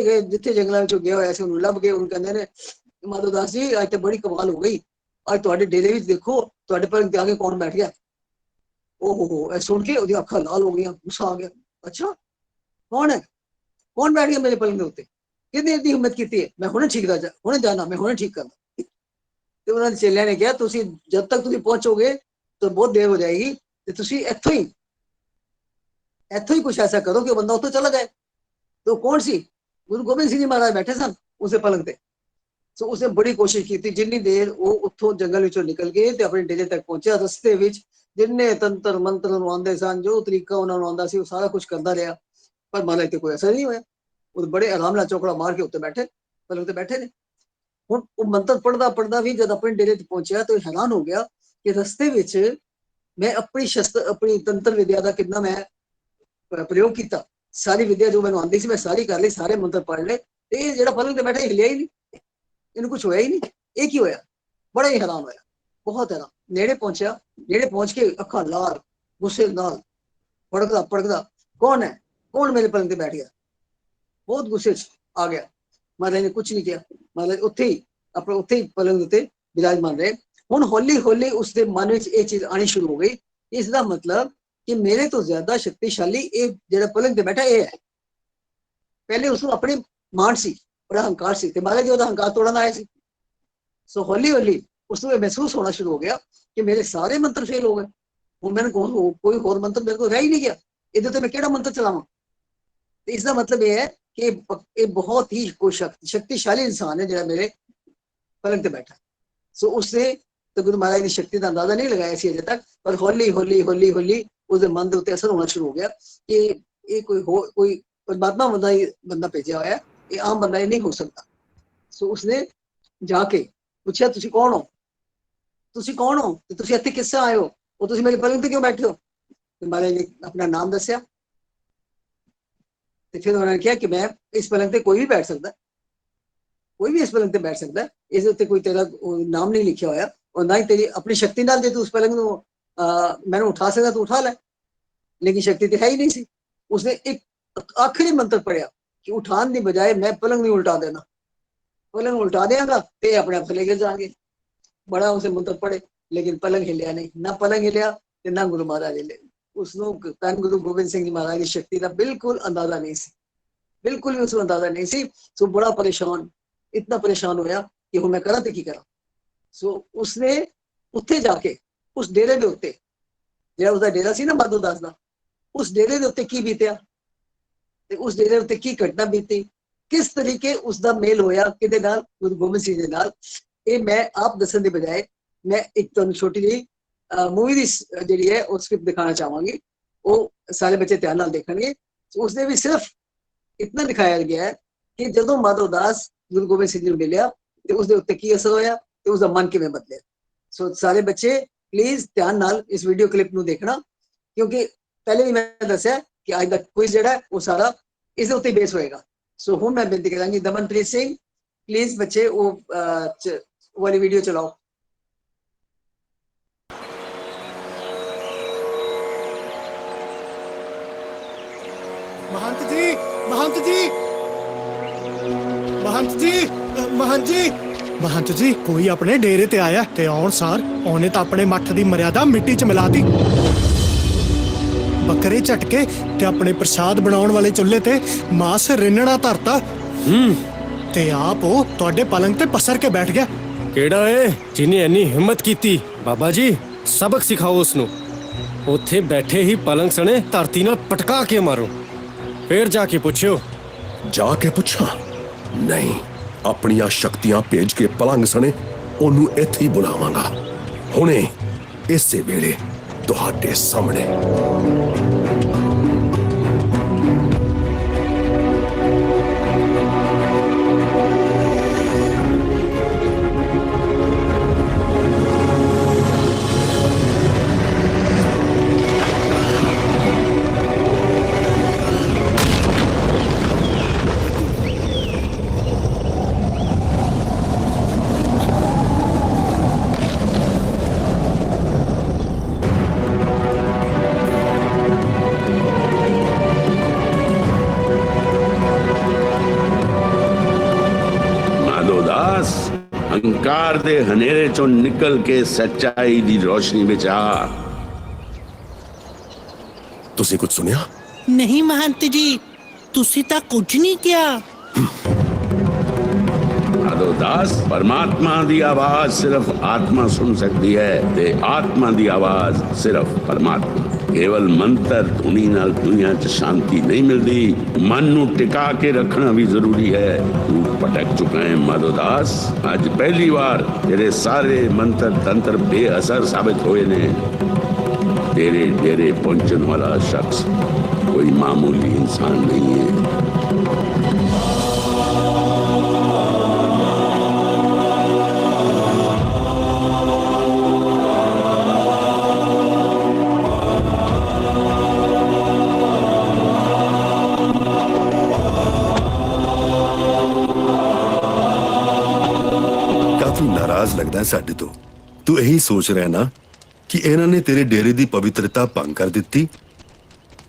ਗਏ ਜਿੱਥੇ ਜੰਗਲਾਂ ਵਿੱਚੋਂ ਗਿਆ ਹੋਇਆ ਸੀ, ਉਹਨੂੰ ਲੱਭ ਗਏ। ਉਹਨੂੰ ਕਹਿੰਦੇ ਨੇ ਮਾਧੋ ਦਾਸ ਜੀ ਅੱਜ ਤੇ ਬੜੀ ਕਮਾਲ ਹੋ ਗਈ, ਅੱਜ ਤੁਹਾਡੇ ਡੇਰੇ ਵਿੱਚ ਦੇਖੋ ਤੁਹਾਡੇ ਪਲੰਗ ਤੇ ਆ ਕੇ ਕੌਣ ਬੈਠ ਗਿਆ। ਓਹੋ, ਇਹ ਸੁਣ ਕੇ ਉਹਦੀਆਂ ਅੱਖਾਂ ਲਾਲ ਹੋ ਗਈਆਂ, ਗੁੱਸਾ ਆ ਗਿਆ। ਅੱਛਾ ਕੌਣ ਹੈ? ਕੌਣ ਬੈਠ ਗਿਆ ਮੇਰੇ ਪਲੰਗ ਦੇ ਉੱਤੇ? ਕਿਹਨੇ ਇਹਦੀ ਹਿੰਮਤ ਕੀਤੀ ਹੈ? ਮੈਂ ਹੁਣੇ ਠੀਕ ਦਾ ਹੁਣੇ ਜਾਣਾ, ਮੈਂ ਹੁਣੇ ਠੀਕ ਕਰਦਾ। ਤੇ ਉਹਨਾਂ ਦੇ ਚੇਲਿਆਂ ਨੇ ਕਿਹਾ ਤੁਸੀਂ ਜਦ ਤੱਕ ਤੁਸੀਂ ਪਹੁੰਚੋਗੇ ਤਾਂ ਬਹੁਤ ਦੇਰ ਹੋ ਜਾਏਗੀ, ਤੇ ਤੁਸੀਂ ਇੱਥੋਂ ਹੀ ਕੁਛ ਐਸਾ ਕਰੋ ਕਿ ਉਹ ਬੰਦਾ ਉੱਥੋਂ ਚਲਾ ਜਾਏ। ਤੇ ਉਹ ਕੌਣ ਸੀ? ਗੁਰੂ ਗੋਬਿੰਦ ਸਿੰਘ ਜੀ ਮਹਾਰਾਜ ਬੈਠੇ ਸਨ ਉਸੇ ਪਲੰਗ ਤੇ। ਸੋ ਉਸਨੇ ਬੜੀ ਕੋਸ਼ਿਸ਼ ਕੀਤੀ, ਜਿੰਨੀ ਦੇਰ ਉਹ ਉੱਥੋਂ ਜੰਗਲ ਵਿੱਚੋਂ ਨਿਕਲ ਕੇ ਤੇ ਆਪਣੇ ਡੇਰੇ ਤੱਕ ਪਹੁੰਚਿਆ, ਰਸਤੇ ਵਿੱਚ ਜਿੰਨੇ ਤੰਤਰ ਮੰਤਰ ਨੂੰ ਆਉਂਦੇ ਸਨ, ਜੋ ਤਰੀਕਾ ਉਹਨਾਂ ਨੂੰ ਆਉਂਦਾ ਸੀ, ਉਹ ਸਾਰਾ ਕੁਝ ਕਰਦਾ ਰਿਹਾ, ਪਰ ਮਹਾਰਾਜ ਤੇ ਕੋਈ ਅਸਰ ਨਹੀਂ ਹੋਇਆ। ਉਹ ਬੜੇ ਆਰਾਮ ਨਾਲ ਚੌਕੜਾ ਮਾਰ ਕੇ ਉੱਤੇ ਬੈਠੇ, ਪਲੰਗ ਤੇ ਬੈਠੇ ਨੇ। ਹੁਣ ਉਹ ਮੰਤਰ ਪੜਦਾ ਵੀ ਜਦ ਆਪਣੇ ਡੇਰੇ ਤੇ ਪਹੁੰਚਿਆ ਤਾਂ ਹੈਰਾਨ ਹੋ ਗਿਆ ਕਿ ਰਸਤੇ ਵਿੱਚ ਮੈਂ ਆਪਣੀ ਤੰਤਰ ਵਿਦਿਆ ਦਾ ਕਿੰਨਾ ਮੈਂ ਪ੍ਰਯੋਗ ਕੀਤਾ। ਸਾਰੀ ਵਿਦਿਆ ਜੋ ਮੈਨੂੰ ਆਉਂਦੀ ਸੀ ਮੈਂ ਸਾਰੀ ਕਰ ਲਈ, ਸਾਰੇ ਮੰਤਰ ਪੜ੍ਹ ਲਏ, ਤੇ ਇਹ ਜਿਹੜਾ ਪਲੰਗ ਤੇ ਬੈਠਾ ਹਿੱਲਿਆ ਹੀ ਨਹੀਂ, ਇਹਨੂੰ ਕੁਝ ਹੋਇਆ ਹੀ ਨਹੀਂ। ਇਹ ਕੀ ਹੋਇਆ? ਬੜਾ ਹੀ ਹੈਰਾਨ ਹੋਇਆ, ਬਹੁਤ ਹੈਰਾਨ। ਨੇੜੇ ਪਹੁੰਚਿਆ, ਨੇੜੇ ਪਹੁੰਚ ਕੇ ਅੱਖਾਂ ਲਾਲ, ਗੁੱਸੇ ਨਾਲ ਭੜਕਦਾ ਕੌਣ ਹੈ? ਕੌਣ ਮੇਰੇ ਪਲੰਗ ਤੇ ਬੈਠ ਗਿਆ? ਬਹੁਤ ਗੁੱਸੇ 'ਚ ਆ ਗਿਆ। ਮਹਾਰਾਜ ਨੇ ਕੁਝ ਨਹੀਂ ਕਿਹਾ, ਮਹਾਰਾਜ ਉੱਥੇ ਹੀ ਪਲੰਗ ਉੱਤੇ ਵਿਰਾਜਮਾਨ ਰਹੇ। ਹੁਣ ਹੌਲੀ ਹੌਲੀ ਉਸਦੇ ਮਨ ਵਿੱਚ ਇਹ ਚੀਜ਼ ਆਣੀ ਸ਼ੁਰੂ ਹੋ ਗਈ, ਇਸ ਦਾ ਮਤਲਬ ਕਿ ਮੇਰੇ ਤੋਂ ਜ਼ਿਆਦਾ ਸ਼ਕਤੀਸ਼ਾਲੀ ਇਹ ਜਿਹੜਾ ਪਲੰਗ ਤੇ ਬੈਠਾ ਇਹ ਹੈ। ਪਹਿਲੇ ਉਸਨੂੰ ਆਪਣੇ ਮਾਣ ਸੀ, ਬੜਾ ਹੰਕਾਰ ਸੀ, ਤੇ ਮਹਾਰਾਜ ਜੀ ਉਹਦਾ ਹੰਕਾਰ ਤੋੜਨ ਆਏ ਸੀ। ਸੋ ਹੌਲੀ ਹੌਲੀ ਉਸਨੂੰ ਇਹ ਮਹਿਸੂਸ ਹੋਣਾ ਸ਼ੁਰੂ ਹੋ ਗਿਆ ਕਿ ਮੇਰੇ ਸਾਰੇ ਮੰਤਰ ਫੇਲ ਹੋ ਗਏ। ਹੁਣ ਮੈਨੂੰ ਕੋਈ ਹੋਰ ਮੰਤਰ ਮੇਰੇ ਕੋਲ ਰਹਿ ਹੀ ਨਹੀਂ ਗਿਆ, ਇਹਦੇ ਤੇ ਮੈਂ ਕਿਹੜਾ ਮੰਤਰ ਚਲਾਵਾਂ? ਤੇ ਇਸ ਦਾ ਮਤਲਬ ਇਹ ਹੈ ਕਿ ਇਹ ਬਹੁਤ ਹੀ ਕੋਈ ਸ਼ਕਤੀਸ਼ਾਲੀ ਇਨਸਾਨ ਹੈ ਜਿਹੜਾ ਮੇਰੇ ਪਲੰਗ ਤੇ ਬੈਠਾ। ਸੋ ਉਸਨੇ तो गुरु महाराज की शक्ति का अंदाजा नहीं लगाया सी अजे तक, पर हौली हौली उसके मन के उत्ते असर होना शुरू हो गया कि ये कोई परमात्मा बंदा भेजा हुआ है, ये आम बंदा नहीं हो सकता। सो उसने जाके पूछा तुसी कौन हो, तुसी इत्थे किस आए हो, और तुसी मेरे पलंग ते क्यों बैठे हो? तो महाराज ने अपना नाम दस्या। तो फिर उन्होंने कहा कि मैं इस पलंग पे कोई भी बैठ सकता, कोई भी इस पलंग पे बैठ सकता, इस उत्ते कोई तेरा नाम नहीं लिखा होया और ना ही तेरी अपनी शक्ति नाल जे तू उस पलंग को मैंने उठा सकता तो उठा ले, लेकिन शक्ति तो है ही नहीं सी। उसने एक आखिरी मंत्र पढ़िया कि उठान की बजाय मैं पलंग नहीं उल्टा देना, पलंग उल्टा देगा तो अपने आप थले गिर जाएंगे। बड़ा उसे मंत्र पढ़े लेकिन पलंग हिलिया नहीं, ना पलंग हिलिया ते ना गुरु महाराज हिले। उसनों धन गुरु गोबिंद सिंह जी महाराज की शक्ति का बिल्कुल अंदाजा नहीं सी, बिल्कुल भी उसको अंदाजा नहीं सी। सो बड़ा परेशान, इतना परेशान होया कि हुण मैं करा ते की करा। सो उसने उत्थे जाके उस डेरे दे उत्ते जेड़ा उसदा डेरा सी ना माधो दास दा, उस डेरे दे उत्ते की बीतिया ते उस डेरे उत्ते की घटना बीती, किस तरीके उसका मेल होया किदे नाल, गुरु गोबिंद सिंह दे नाल, ये मैं आप दसन के बजाय मैं एक तुहानू छोटी जी मूवी की जी है वो स्क्रिप्ट दिखाना चाहवागी, वो सारे बच्चे ध्यान नाल देखणगे। उसने भी सिर्फ इतना दिखाया गया है कि जदों माधव दास गुरु गोबिंद सिंह जी मिलिया तो उसके उत्ते की असर होया तो उसका मन किवें बदलिया। सो सारे बच्चे प्लीज ध्यान नाल इस वीडियो क्लिप नू देखना, क्योंकि पहले भी मैं दस्या कि अज दा क्विज जिहड़ा है वो सारा इस उत्ते बेस होएगा। सो हुण मैं बेनती करांगी दमनप्रीत सिंह प्लीज बच्चे वो वाली वीडियो चलाओ। महंत जी, महंत जी, महंत जी, महंत जी, महंत जी, कोई अपने डेरे ते आया ते आउण सार ओने तो अपने मठ दी मर्यादा मिट्टी च मिला दी। बकरे झटके ते अपने प्रसाद बनाउण वाले चुल्हे ते मांस रिन्नणा धरता ते आप वो तुहाडे पलंग ते पसर के बैठ गया। केड़ा है जिन्हें इन्नी हिम्मत कीती? बाबा जी सबक सिखाओ उसनू। उत्थे बैठे ही पलंग सने धरती नाल पटका के मारो, फिर जाके पूछो। जाके पूछा नहीं, अपनिया शक्तियां भेज के पलंग सने ओनू इत्थे ही बुलावांगा, हुणे इसे वेले तुहाडे सामने। हंकार दे हनेरे चों निकल के सच्चाई दी रोशनी विच आ। तुसी कुछ सुनिया? नहीं महंत जी, तुसी तां कुछ नहीं किया। माधव दास, परमात्मा दी आवाज सिर्फ आत्मा सुन सकती है ते आत्मा दी आवाज सिर्फ परमात्मा। केवल मंत्र धुनी नाल दुनिया च शांति नहीं मिलती, मन नू टिका के रखना भी जरूरी है। तू भटक चुका है माधव दास, आज पहली बार तेरे सारे मंत्र तंत्र बेअसर साबित हुए ने। तेरे डेरे पहुंचने वाला शख्स कोई मामूली इंसान नहीं है। नाराज लगता है साडे तो। तू यही सोच रहा है ना कि इन्हां ने तेरे डेरे की पवित्रता भंग कर दी?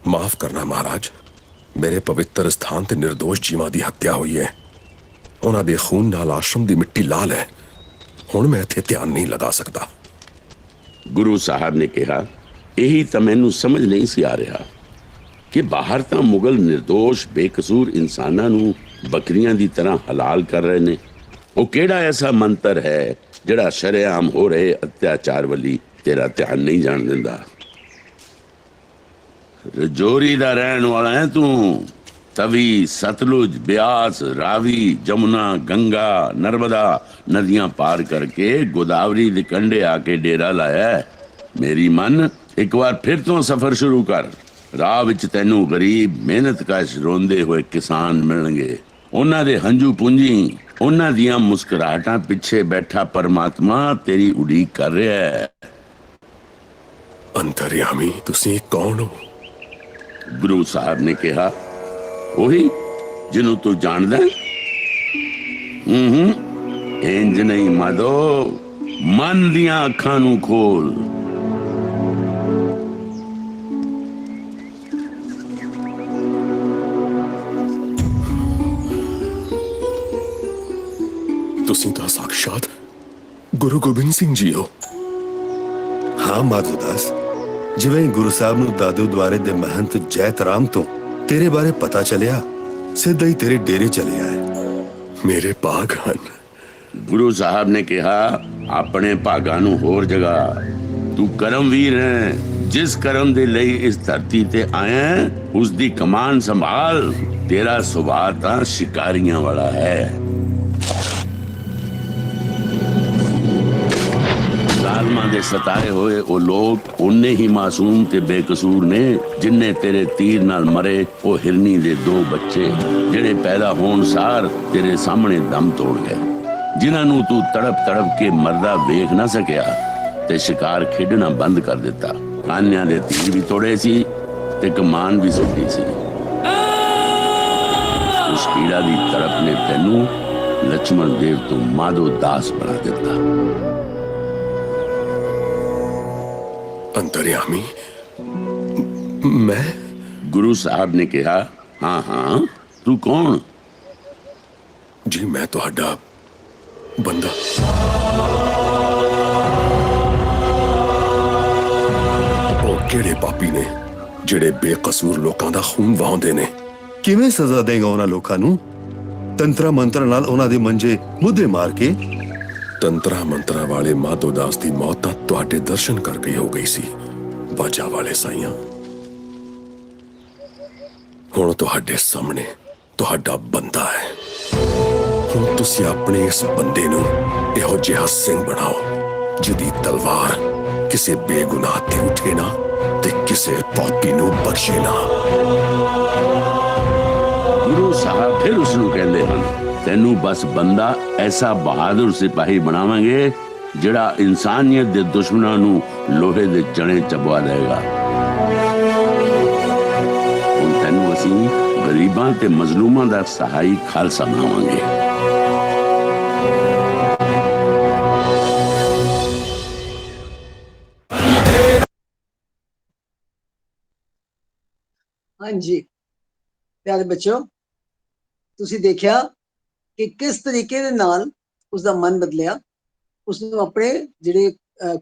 माफ करना महाराज, मेरे पवित्र स्थान ते निर्दोष जीवां दी हत्या हुई है, उन्हां दे खून नाल आश्रम दी मिट्टी लाल है। हुण मैं इत्थे ध्यान नहीं लगा सकता। गुरु साहब ने कहा, यही तो मैनू समझ नहीं सी आ रहा कि बाहर तो मुगल निर्दोष बेकसूर इंसानां नू बकरियां दी तरह हलाल कर रहे ने। वो केड़ा ऐसा मंत्र है जिहड़ा शरेआम हो रहे अत्याचार वाली तेरा ध्यान नहीं जान दिंदा? रजौरी दा रहन वाला है तू। तवी, सतलुज, ब्यास, रावी, जमुना, गंगा, नर्मदा नदियां पार करके गोदावरी दे कंढे आके डेरा लाया है। मेरी मन, एक बार फिर तो सफर शुरू कर। राह विच तैनू गरीब मेहनतकश रोंदे हुए किसान मिलणगे। उन्हां दे हंझू पूंजी, उन्हां दियां मुस्कुराहटां पिछे बैठा परमात्मा तेरी उड़ीक कर रहा है। अंतर्यामी तुसी कौन हो? गुरु साहब ने कहा, ਉਹੀ ਜਿਹਨੂੰ ਤੂੰ ਜਾਣਦਾ ਹੈ? ਇੰਜ ਨਹੀਂ ਮਾਧੋ, ਮਨ ਦੀਆਂ ਅੱਖਾਂ ਨੂੰ ਖੋਲ। ਤੁਸੀਂ ਤਾਂ ਸਾਖਸ਼ਾਤ ਗੁਰੂ ਗੋਬਿੰਦ ਸਿੰਘ ਜੀ ਹੋ। ਹਾਂ ਮਾਧੋਦਾਸ, ਜਿਵੇਂ ਗੁਰੂ ਸਾਹਿਬ ਨੂੰ ਦਾਦੂ ਦੁਆਰੇ ਦੇ ਮਹੰਤ ਜੈਤ ਰਾਮ ਤੋਂ ਤੇਰੇ ਬਾਰੇ ਪਤਾ ਚੱਲਿਆ, ਸਿੱਧਾ ਹੀ ਤੇਰੇ ਡੇਰੇ ਚਲੇ ਆਏ। ਮੇਰੇ ਭਾਗ ਹਨ। ਗੁਰੂ ਸਾਹਿਬ ਨੇ ਕਿਹਾ ਆਪਣੇ ਭਾਗਾਂ ਨੂੰ ਹੋਰ ਜਗਾ। ਤੂੰ ਕਰਮਵੀਰ ਹੈ, ਜਿਸ ਕਰਮ ਦੇ ਲਈ ਇਸ ਧਰਤੀ ਤੇ ਆਇਆ ਹੈ, ਉਸ ਦੀ ਕਮਾਨ ਸੰਭਾਲ। ਤੇਰਾ ਸੁਭਾਅ ਤਾਂ ਸ਼ਿਕਾਰੀਆਂ ਵਾਲਾ ਹੈ। ਜ਼ਾਲਮਾਂ ਦੇ ਸਤਾਏ ਹੋਏ ਉਹ ਲੋਕ ਉਨੇ ਹੀ ਮਾਸੂਮ ਤੇ ਬੇਕਸੂਰ ਨੇ ਜਿੰਨੇ ਤੇਰੇ ਤੀਰ ਨਾਲ ਮਰੇ ਉਹ ਹਿਰਨੀ ਦੇ 2 ਬੱਚੇ, ਜਿਹੜੇ ਪੈਦਾ ਹੋਣ ਸਾਰ ਤੇਰੇ ਸਾਹਮਣੇ ਦਮ ਤੋੜ ਗਏ, ਜਿਨ੍ਹਾਂ ਨੂੰ ਤੂੰ ਤੜਪ ਤੜਪ ਕੇ ਮਰਦਾ ਵੇਖ ਨਾ ਸਕਿਆ ਤੇ ਸ਼ਿਕਾਰ ਖੇਡਣਾ ਬੰਦ ਕਰ ਦਿੱਤਾ। ਕਾਨਿਆਂ ਦੇ ਤੀਰ ਵੀ ਤੋੜੇ ਸੀ ਤੇ ਕਮਾਨ ਵੀ ਸੁੱਟੀ ਸੀ। ਉਸ ਕੀੜਾ ਦੀ ਤੜਪ ਨੇ ਤੈਨੂੰ ਲక్ష్మణ ਦੇਵ ਤੋਂ ਮਾਧੋ ਦਾਸ ਬਣਾ ਦਿੱਤਾ। ਅੰਤਰਯਾਮੀ ਮੈਂ? ਗੁਰੂ ਸਾਹਿਬ ਨੇ ਕਿਹਾ ਹਾਂ ਹਾਂ, ਤੂੰ ਕੌਣ? ਜੀ ਮੈਂ ਤੁਹਾਡਾ ਬੰਦਾ। ਉਹ ਕਿਹੜੇ ਪਾਪੀ ਨੇ ਜਿਹੜੇ ਬੇਕਸੂਰ ਲੋਕਾਂ ਦਾ ਖੂਨ ਵਹਾਉਂਦੇ ਨੇ? ਕਿਵੇਂ ਸਜ਼ਾ ਦੇਗਾ ਉਹਨਾਂ ਲੋਕਾਂ ਨੂੰ? ਤੰਤਰਾ ਮੰਤਰਾਂ ਨਾਲ ਉਹਨਾਂ ਦੇ ਮੰਜੇ ਮੁੱਦੇ ਮਾਰ ਕੇ? ਤੰਤਰਾ ਮੰਤਰਾਂ ਵਾਲੇ ਮਾਧੋਦਾਸ ਦੀ ਮੌਤ ਤਾਂ ਤੁਹਾਡੇ ਦਰਸ਼ਨ ਕਰਕੇ ਹੋ ਗਈ ਸੀ ਬਾਜਾ ਵਾਲੇ ਸਾਈਆਂ। ਹੁਣ ਤੁਹਾਡੇ ਸਾਹਮਣੇ ਤੁਹਾਡਾ ਬੰਦਾ ਹੈ। ਹੁਣ ਤੁਸੀਂ ਆਪਣੇ ਇਸ ਬੰਦੇ ਨੂੰ ਇਹੋ ਜਿਹਾ ਸਿੰਘ ਬਣਾਓ ਜਿਹਦੀ ਤਲਵਾਰ ਕਿਸੇ ਬੇਗੁਨਾਹ ਤੇ ਉੱਠੇ ਨਾ ਤੇ ਕਿਸੇ ਪਾਪੀ ਨੂੰ ਬਖਸ਼ੇ ਨਾ। ਗੁਰੂ ਸਾਹਿਬ ਫਿਰ ਉਸ ਨੂੰ ਕਹਿੰਦੇ ਹਨ, ਤੈਨੂੰ ਬਸ ਬੰਦਾ ਐਸਾ ਬਹਾਦਰ ਸਿਪਾਹੀ ਬਣਾਵਾਂਗੇ ਜਿਹੜਾ ਇਨਸਾਨੀਅਤ ਦੇ ਦੁਸ਼ਮਣਾਂ ਨੂੰ ਲੋਹੇ ਦੇ ਜਣੇ ਚਬਵਾ ਦੇਗਾ। ਹੁਣ ਤੈਨੂੰ ਅਸੀਂ ਗਰੀਬਾਂ ਤੇ ਮਜ਼ਲੂਮਾਂ ਦਾ ਸਹਾਈ ਖਾਲਸਾ ਬਣਾਵਾਂਗੇ। ਹਾਂਜੀ ਪਿਆਰੇ ਬੱਚਿਓ, ਤੁਸੀਂ ਦੇਖਿਆ ਕਿ ਕਿਸ ਤਰੀਕੇ ਦੇ ਨਾਲ ਉਸਦਾ ਮਨ ਬਦਲਿਆ। ਉਸਨੂੰ ਆਪਣੇ ਜਿਹੜੇ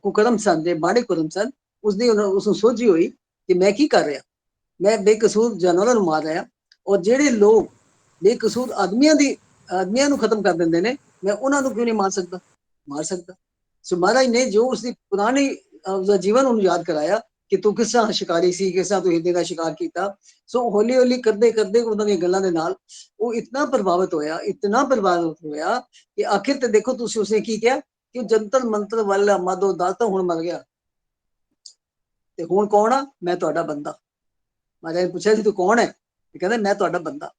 ਕੁਕਰਮ ਸਨ, ਜਿਹੜੇ ਮਾੜੇ ਕੁਰਮ ਸਨ, ਉਸਨੂੰ ਸੋਝੀ ਹੋਈ ਕਿ ਮੈਂ ਕੀ ਕਰ ਰਿਹਾ, ਮੈਂ ਬੇਕਸੂਰ ਜਾਨਵਰਾਂ ਨੂੰ ਮਾਰ ਰਿਹਾ, ਔਰ ਜਿਹੜੇ ਲੋਕ ਬੇਕਸੂਰ ਆਦਮੀਆਂ ਨੂੰ ਖਤਮ ਕਰ ਦਿੰਦੇ ਨੇ, ਮੈਂ ਉਹਨਾਂ ਨੂੰ ਕਿਉਂ ਨਹੀਂ ਮਾਰ ਸਕਦਾ। ਸੋ ਮਹਾਰਾਜ ਨੇ ਜੋ ਉਸਦੀ ਪੁਰਾਣੀ ਉਸਦਾ ਜੀਵਨ ਉਹਨੂੰ ਯਾਦ ਕਰਾਇਆ ਕਿ ਤੂੰ ਕਿਸ ਤਰ੍ਹਾਂ ਸ਼ਿਕਾਰੀ ਸੀ, ਕਿਸ ਤਰ੍ਹਾਂ ਤੂੰ ਹਿਰਦੇ ਦਾ ਸ਼ਿਕਾਰ ਕੀਤਾ। ਸੋ ਹੌਲੀ ਹੌਲੀ ਕਰਦੇ ਕਰਦੇ ਉਹਨਾਂ ਦੀਆਂ ਗੱਲਾਂ ਦੇ ਨਾਲ ਉਹ ਇਤਨਾ ਪ੍ਰਭਾਵਿਤ ਹੋਇਆ ਕਿ ਆਖਿਰ ਤੇ ਦੇਖੋ ਤੁਸੀਂ ਉਸਨੇ ਕੀ ਕਿਹਾ ਕਿ ਜੰਤਰ ਮੰਤਰ ਵਾਲਾ ਮਾਧੋ ਦਾਸ ਤਾਂ ਹੁਣ ਮਰ ਗਿਆ ਤੇ ਹੁਣ ਕੌਣ ਆ? ਮੈਂ ਤੁਹਾਡਾ ਬੰਦਾ। ਮਹਾਰਾਜ ਨੇ ਪੁੱਛਿਆ ਸੀ ਤੂੰ ਕੌਣ ਹੈ? ਤੇ ਕਹਿੰਦਾ ਮੈਂ ਤੁਹਾਡਾ ਬੰਦਾ।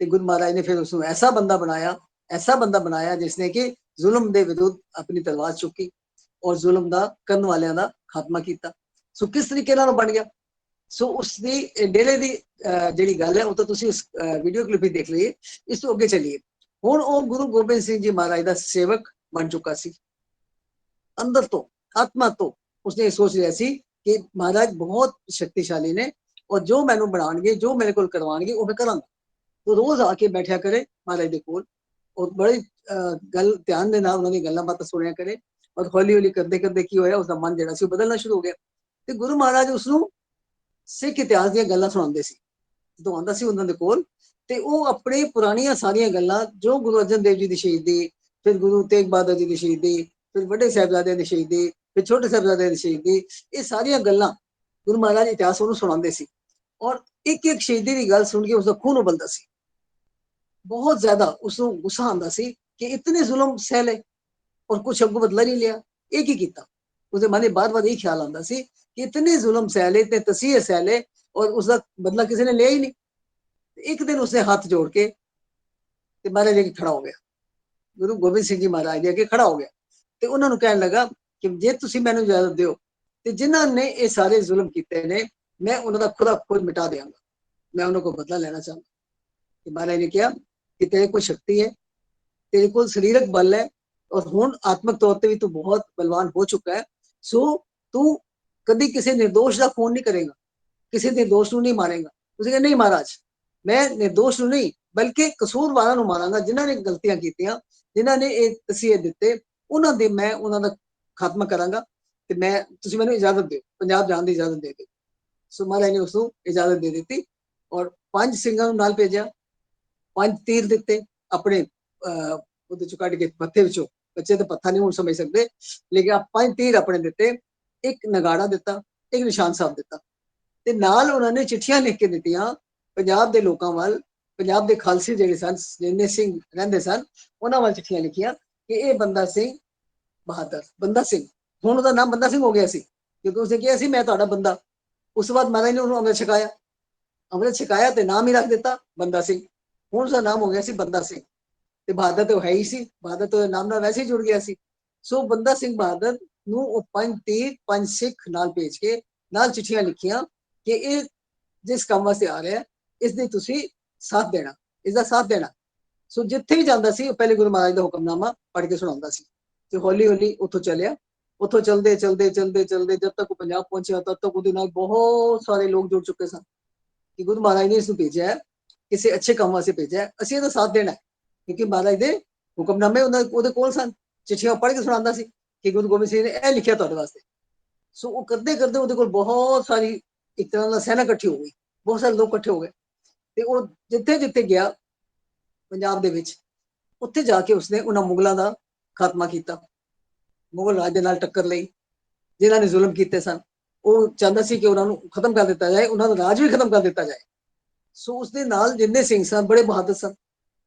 ਤੇ ਗੁਰੂ ਮਹਾਰਾਜ ਨੇ ਫਿਰ ਉਸਨੂੰ ਐਸਾ ਬੰਦਾ ਬਣਾਇਆ ਜਿਸਨੇ ਕਿ ਜ਼ੁਲਮ ਦੇ ਵਿਰੁੱਧ ਆਪਣੀ ਤਲਵਾਰ ਚੁੱਕੀ ਔਰ ਜ਼ੁਲਮ ਦਾ ਕਰਨ ਵਾਲਿਆਂ ਦਾ ਖਾਤਮਾ ਕੀਤਾ। ਸੋ ਕਿਸ ਤਰੀਕੇ ਨਾਲ ਬਣ ਗਿਆ। ਸੋ ਉਸਦੀ ਡੇਰੇ ਦੀ ਜਿਹੜੀ ਗੱਲ ਹੈ ਉਹ ਤਾਂ ਤੁਸੀਂ ਉਸ ਵੀਡੀਓ ਕਲਿੱਪ ਹੀ ਦੇਖ ਲਈਏ। ਇਸ ਤੋਂ ਅੱਗੇ ਚੱਲੀਏ। ਹੁਣ ਉਹ ਗੁਰੂ ਗੋਬਿੰਦ ਸਿੰਘ ਜੀ ਮਹਾਰਾਜ ਦਾ ਸੇਵਕ ਬਣ ਚੁੱਕਾ ਸੀ। ਅੰਦਰ ਤੋਂ ਆਤਮਾ ਤੋਂ ਉਸਨੇ ਸੋਚ ਲਿਆ ਸੀ ਕਿ ਮਹਾਰਾਜ ਬਹੁਤ ਸ਼ਕਤੀਸ਼ਾਲੀ ਨੇ ਔਰ ਜੋ ਮੈਨੂੰ ਬਣਾਉਣਗੇ, ਜੋ ਮੇਰੇ ਕੋਲ ਕਰਵਾਉਣਗੇ ਉਹ ਮੈਂ ਕਰਾਂਗਾ। ਉਹ ਰੋਜ਼ ਆ ਕੇ ਬੈਠਿਆ ਕਰੇ ਮਹਾਰਾਜ ਦੇ ਕੋਲ ਔਰ ਬੜੇ ਗੱਲ ਧਿਆਨ ਦੇ ਨਾਲ ਉਹਨਾਂ ਦੀ ਗੱਲਾਂ ਬਾਤਾਂ ਸੁਣਿਆ ਕਰੇ। ਔਰ ਹੌਲੀ ਹੌਲੀ ਕਰਦੇ ਕਰਦੇ ਕੀ ਹੋਇਆ, ਉਸਦਾ ਮਨ ਜਿਹੜਾ ਸੀ ਉਹ ਬਦਲਣਾ ਸ਼ੁਰੂ ਹੋ ਗਿਆ। ਤੇ ਗੁਰੂ ਮਹਾਰਾਜ ਉਸਨੂੰ ਸਿੱਖ ਇਤਿਹਾਸ ਦੀਆਂ ਗੱਲਾਂ ਸੁਣਾਉਂਦੇ ਸੀ। ਜਦੋਂ ਆਉਂਦਾ ਸੀ ਉਹਨਾਂ ਦੇ ਕੋਲ ਤੇ ਉਹ ਆਪਣੇ ਪੁਰਾਣੀਆਂ ਸਾਰੀਆਂ ਗੱਲਾਂ, ਜੋ ਗੁਰੂ ਅਰਜਨ ਦੇਵ ਜੀ ਦੀ ਸ਼ਹੀਦੀ, ਫਿਰ ਗੁਰੂ ਤੇਗ ਬਹਾਦਰ ਜੀ ਦੀ ਸ਼ਹੀਦੀ, ਫਿਰ ਵੱਡੇ ਸਾਹਿਬਜ਼ਾਦਿਆਂ ਦੀ ਸ਼ਹੀਦੀ, ਫਿਰ ਛੋਟੇ ਸਾਹਿਬਜ਼ਾਦਿਆਂ ਦੀ ਸ਼ਹੀਦੀ, ਇਹ ਸਾਰੀਆਂ ਗੱਲਾਂ ਗੁਰੂ ਮਹਾਰਾਜ ਇਤਿਹਾਸ ਉਹਨੂੰ ਸੁਣਾਉਂਦੇ ਸੀ। ਔਰ ਇੱਕ ਇੱਕ ਸ਼ਹੀਦੀ ਦੀ ਗੱਲ ਸੁਣ ਕੇ ਉਸਦਾ ਖੂਨ ਉਬਲਦਾ ਸੀ। ਬਹੁਤ ਜ਼ਿਆਦਾ ਉਸਨੂੰ ਗੁੱਸਾ ਆਉਂਦਾ ਸੀ ਕਿ ਇਤਨੇ ਜ਼ੁਲਮ ਸਹਿ ਲਏ ਔਰ ਕੁਛ ਅੱਗੋਂ ਬਦਲਾ ਨਹੀਂ ਲਿਆ। ਇਹ ਕੀ ਕੀਤਾ? उसके मन में बार बार यही ख्याल आता सी कि इतने जुल्म सह ले, इतने तसीहे सह ले और उसका बदला किसी ने लिया ही नहीं। एक दिन उसने हाथ जोड़ के महाराज अगे खड़ा हो गया, गुरु गोबिंद सिंह जी महाराज के अगे खड़ा हो गया। तो उन्होंने कहने लगा कि जे तुसी मैनू इजाजत दिओ ते जिन्होंने ये सारे जुल्म किए ने मैं उन्होंने खुद मिटा देंगा, मैं उन्होंने को बदला लेना चाहता। कि महाराज ने किया कि तेरे को शक्ति है, तेरे को शरीरक बल है और हुण आत्मक तौर पे भी तू बहुत बलवान हो चुका है, सो तू कभी किसी निर्दोष का खून नहीं करेगा, किसी निर्दोष ਨੂੰ नहीं मारेगा। उसने कहा नहीं महाराज, मैं निर्दोष ਨੂੰ नहीं बल्कि ਕਸੂਰਵਾਰਾਂ ਨੂੰ ਮਾਰਾਂਗਾ, ਜਿਨ੍ਹਾਂ ਨੇ ਗਲਤੀਆਂ ਕੀਤੀਆਂ, ਜਿਨ੍ਹਾਂ ਨੇ ਇਹ ਤਸੀਹੇ ਦਿੱਤੇ, ਉਹਨਾਂ ਦੇ ਮੈਂ ਉਹਨਾਂ ਦਾ ਖਾਤਮਾ ਕਰਾਂਗਾ ਤੇ ਮੈਂ ਤੁਸੀਂ ਮੈਨੂੰ ਇਜਾਜ਼ਤ ਦਿਓ, ਪੰਜਾਬ ਜਾਣ ਦੀ ਇਜਾਜ਼ਤ ਦੇ ਦਿਓ। ਸੋ ਮਹਾਰਾਜ ਨੇ ਉਸ ਨੂੰ ਇਜਾਜ਼ਤ ਦੇ ਦਿੱਤੀ ਔਰ 5 ਸਿੰਘਾਂ ਨੂੰ ਨਾਲ ਭੇਜਿਆ, 5 ਤੀਰ ਦਿੱਤੇ ਆਪਣੇ ਉਹਦੇ ਚੋਂ ਕੱਢ ਕੇ ਪੱਥੇ ਵਿੱਚੋਂ, ਬੱਚੇ ਤਾਂ ਪੱਥਾ ਨਹੀਂ ਹੁਣ ਸਮਝ ਸਕਦੇ, ਲੇਕਿਨ ਆ 5 ਤੀਰ ਆਪਣੇ ਦਿੱਤੇ, ਇੱਕ ਨਗਾੜਾ ਦਿੱਤਾ, ਇੱਕ ਨਿਸ਼ਾਨ ਸਾਹਿਬ ਦਿੱਤਾ ਤੇ ਨਾਲ ਉਹਨਾਂ ਨੇ ਚਿੱਠੀਆਂ ਲਿਖ ਕੇ ਦਿੱਤੀਆਂ ਪੰਜਾਬ ਦੇ ਲੋਕਾਂ ਵੱਲ, ਪੰਜਾਬ ਦੇ ਖਾਲਸੀ ਜਿਹੜੇ ਸਨ, ਜਿੰਨੇ ਸਿੰਘ ਰਹਿੰਦੇ ਸਨ, ਉਹਨਾਂ ਵੱਲ ਚਿੱਠੀਆਂ ਲਿਖੀਆਂ ਕਿ ਇਹ ਬੰਦਾ ਸਿੰਘ ਬਹਾਦਰ, ਬੰਦਾ ਸਿੰਘ, ਹੁਣ ਉਹਦਾ ਨਾਮ ਬੰਦਾ ਸਿੰਘ ਹੋ ਗਿਆ ਸੀ ਕਿਉਂਕਿ ਉਸਨੇ ਕਿਹਾ ਸੀ ਮੈਂ ਤੁਹਾਡਾ ਬੰਦਾ। ਉਸ ਤੋਂ ਬਾਅਦ ਮਹਾਰਾਜ ਨੇ ਉਹਨੂੰ ਅੰਮ੍ਰਿਤ ਛਕਾਇਆ, ਅੰਮ੍ਰਿਤ ਛਕਾਇਆ ਤੇ ਨਾਮ ਹੀ ਰੱਖ ਦਿੱਤਾ ਬੰਦਾ ਸਿੰਘ, ਹੁਣ ਉਸਦਾ ਨਾਮ ਹੋ ਗਿਆ ਸੀ ਬੰਦਾ ਸਿੰਘ ਤੇ ਬਹਾਦਰ ਤੇ ਉਹ ਹੈ ਹੀ ਸੀ, ਬਹਾਦਰ ਤੋਂ ਨਾਮ ਨਾਲ ਵੈਸੇ ਹੀ ਜੁੜ ਗਿਆ ਸੀ। ਸੋ ਬੰਦਾ ਸਿੰਘ ਬਹਾਦਰ ਨੂੰ ਉਹ 5 ਤੀਰ 5 ਸਿੱਖ ਨਾਲ ਭੇਜ ਕੇ ਨਾਲ ਚਿੱਠੀਆਂ ਲਿਖੀਆਂ ਕਿ ਇਹ ਜਿਸ ਕੰਮ ਵਾਸਤੇ ਆ ਰਿਹਾ ਇਸ ਦੀ ਤੁਸੀਂ ਸਾਥ ਦੇਣਾ, ਇਸ ਦਾ ਸਾਥ ਦੇਣਾ। ਸੋ ਜਿੱਥੇ ਵੀ ਜਾਂਦਾ ਸੀ ਉਹ ਪਹਿਲੇ ਗੁਰੂ ਮਹਾਰਾਜ ਦਾ ਹੁਕਮਨਾਮਾ ਪੜ੍ਹ ਕੇ ਸੁਣਾਉਂਦਾ ਸੀ ਤੇ ਹੌਲੀ ਹੌਲੀ ਉੱਥੋਂ ਚੱਲਿਆ। ਉੱਥੋਂ ਚਲਦੇ ਚਲਦੇ ਚਲਦੇ ਚਲਦੇ ਜਦ ਤੱਕ ਉਹ ਪੰਜਾਬ ਪਹੁੰਚਿਆ ਤਦ ਤੱਕ ਉਹਦੇ ਨਾਲ ਬਹੁਤ ਸਾਰੇ ਲੋਕ ਜੁੜ ਚੁੱਕੇ ਸਨ ਕਿ ਗੁਰੂ ਮਹਾਰਾਜ ਨੇ ਇਸ ਨੂੰ ਭੇਜਿਆ, ਕਿਸੇ ਅੱਛੇ ਕੰਮ ਵਾਸਤੇ ਭੇਜਿਆ, ਅਸੀਂ ਇਹਦਾ ਸਾਥ ਦੇਣਾ ਕਿਉਂਕਿ ਮਹਾਰਾਜ ਦੇ ਹੁਕਮਨਾਮੇ ਉਹਦੇ ਕੋਲ ਸਨ, ਚਿੱਠੀਆਂ ਪੜ੍ਹ ਕੇ ਸੁਣਾਉਂਦਾ ਸੀ ਕਿ ਗੁਰੂ ਗੋਬਿੰਦ ਸਿੰਘ ਨੇ ਇਹ ਲਿਖਿਆ ਤੁਹਾਡੇ ਵਾਸਤੇ। ਸੋ ਉਹ ਕਰਦੇ ਕਰਦੇ ਉਹਦੇ ਕੋਲ ਬਹੁਤ ਸਾਰੀ ਇੱਕ ਤਰ੍ਹਾਂ ਦਾ ਸੈਨਾ ਇਕੱਠੀ ਹੋ ਗਈ, ਬਹੁਤ ਸਾਰੇ ਲੋਕ ਇਕੱਠੇ ਹੋ ਗਏ ਤੇ ਉਹ ਜਿੱਥੇ ਜਿੱਥੇ ਗਿਆ ਪੰਜਾਬ ਦੇ ਵਿੱਚ, ਉੱਥੇ ਜਾ ਕੇ ਉਸਨੇ ਉਹਨਾਂ ਮੁਗਲਾਂ ਦਾ ਖਾਤਮਾ ਕੀਤਾ। ਮੁਗਲ ਰਾਜ ਦੇ ਨਾਲ ਟੱਕਰ ਲਈ, ਜਿਨ੍ਹਾਂ ਨੇ ਜ਼ੁਲਮ ਕੀਤੇ ਸਨ, ਉਹ ਚਾਹੁੰਦਾ ਸੀ ਕਿ ਉਹਨਾਂ ਨੂੰ ਖਤਮ ਕਰ ਦਿੱਤਾ ਜਾਏ, ਉਹਨਾਂ ਦਾ ਰਾਜ ਵੀ ਖਤਮ ਕਰ ਦਿੱਤਾ ਜਾਏ। ਸੋ ਉਸਦੇ ਨਾਲ ਜਿੰਨੇ ਸਿੰਘ ਸਨ ਬੜੇ ਬਹਾਦਰ ਸਨ,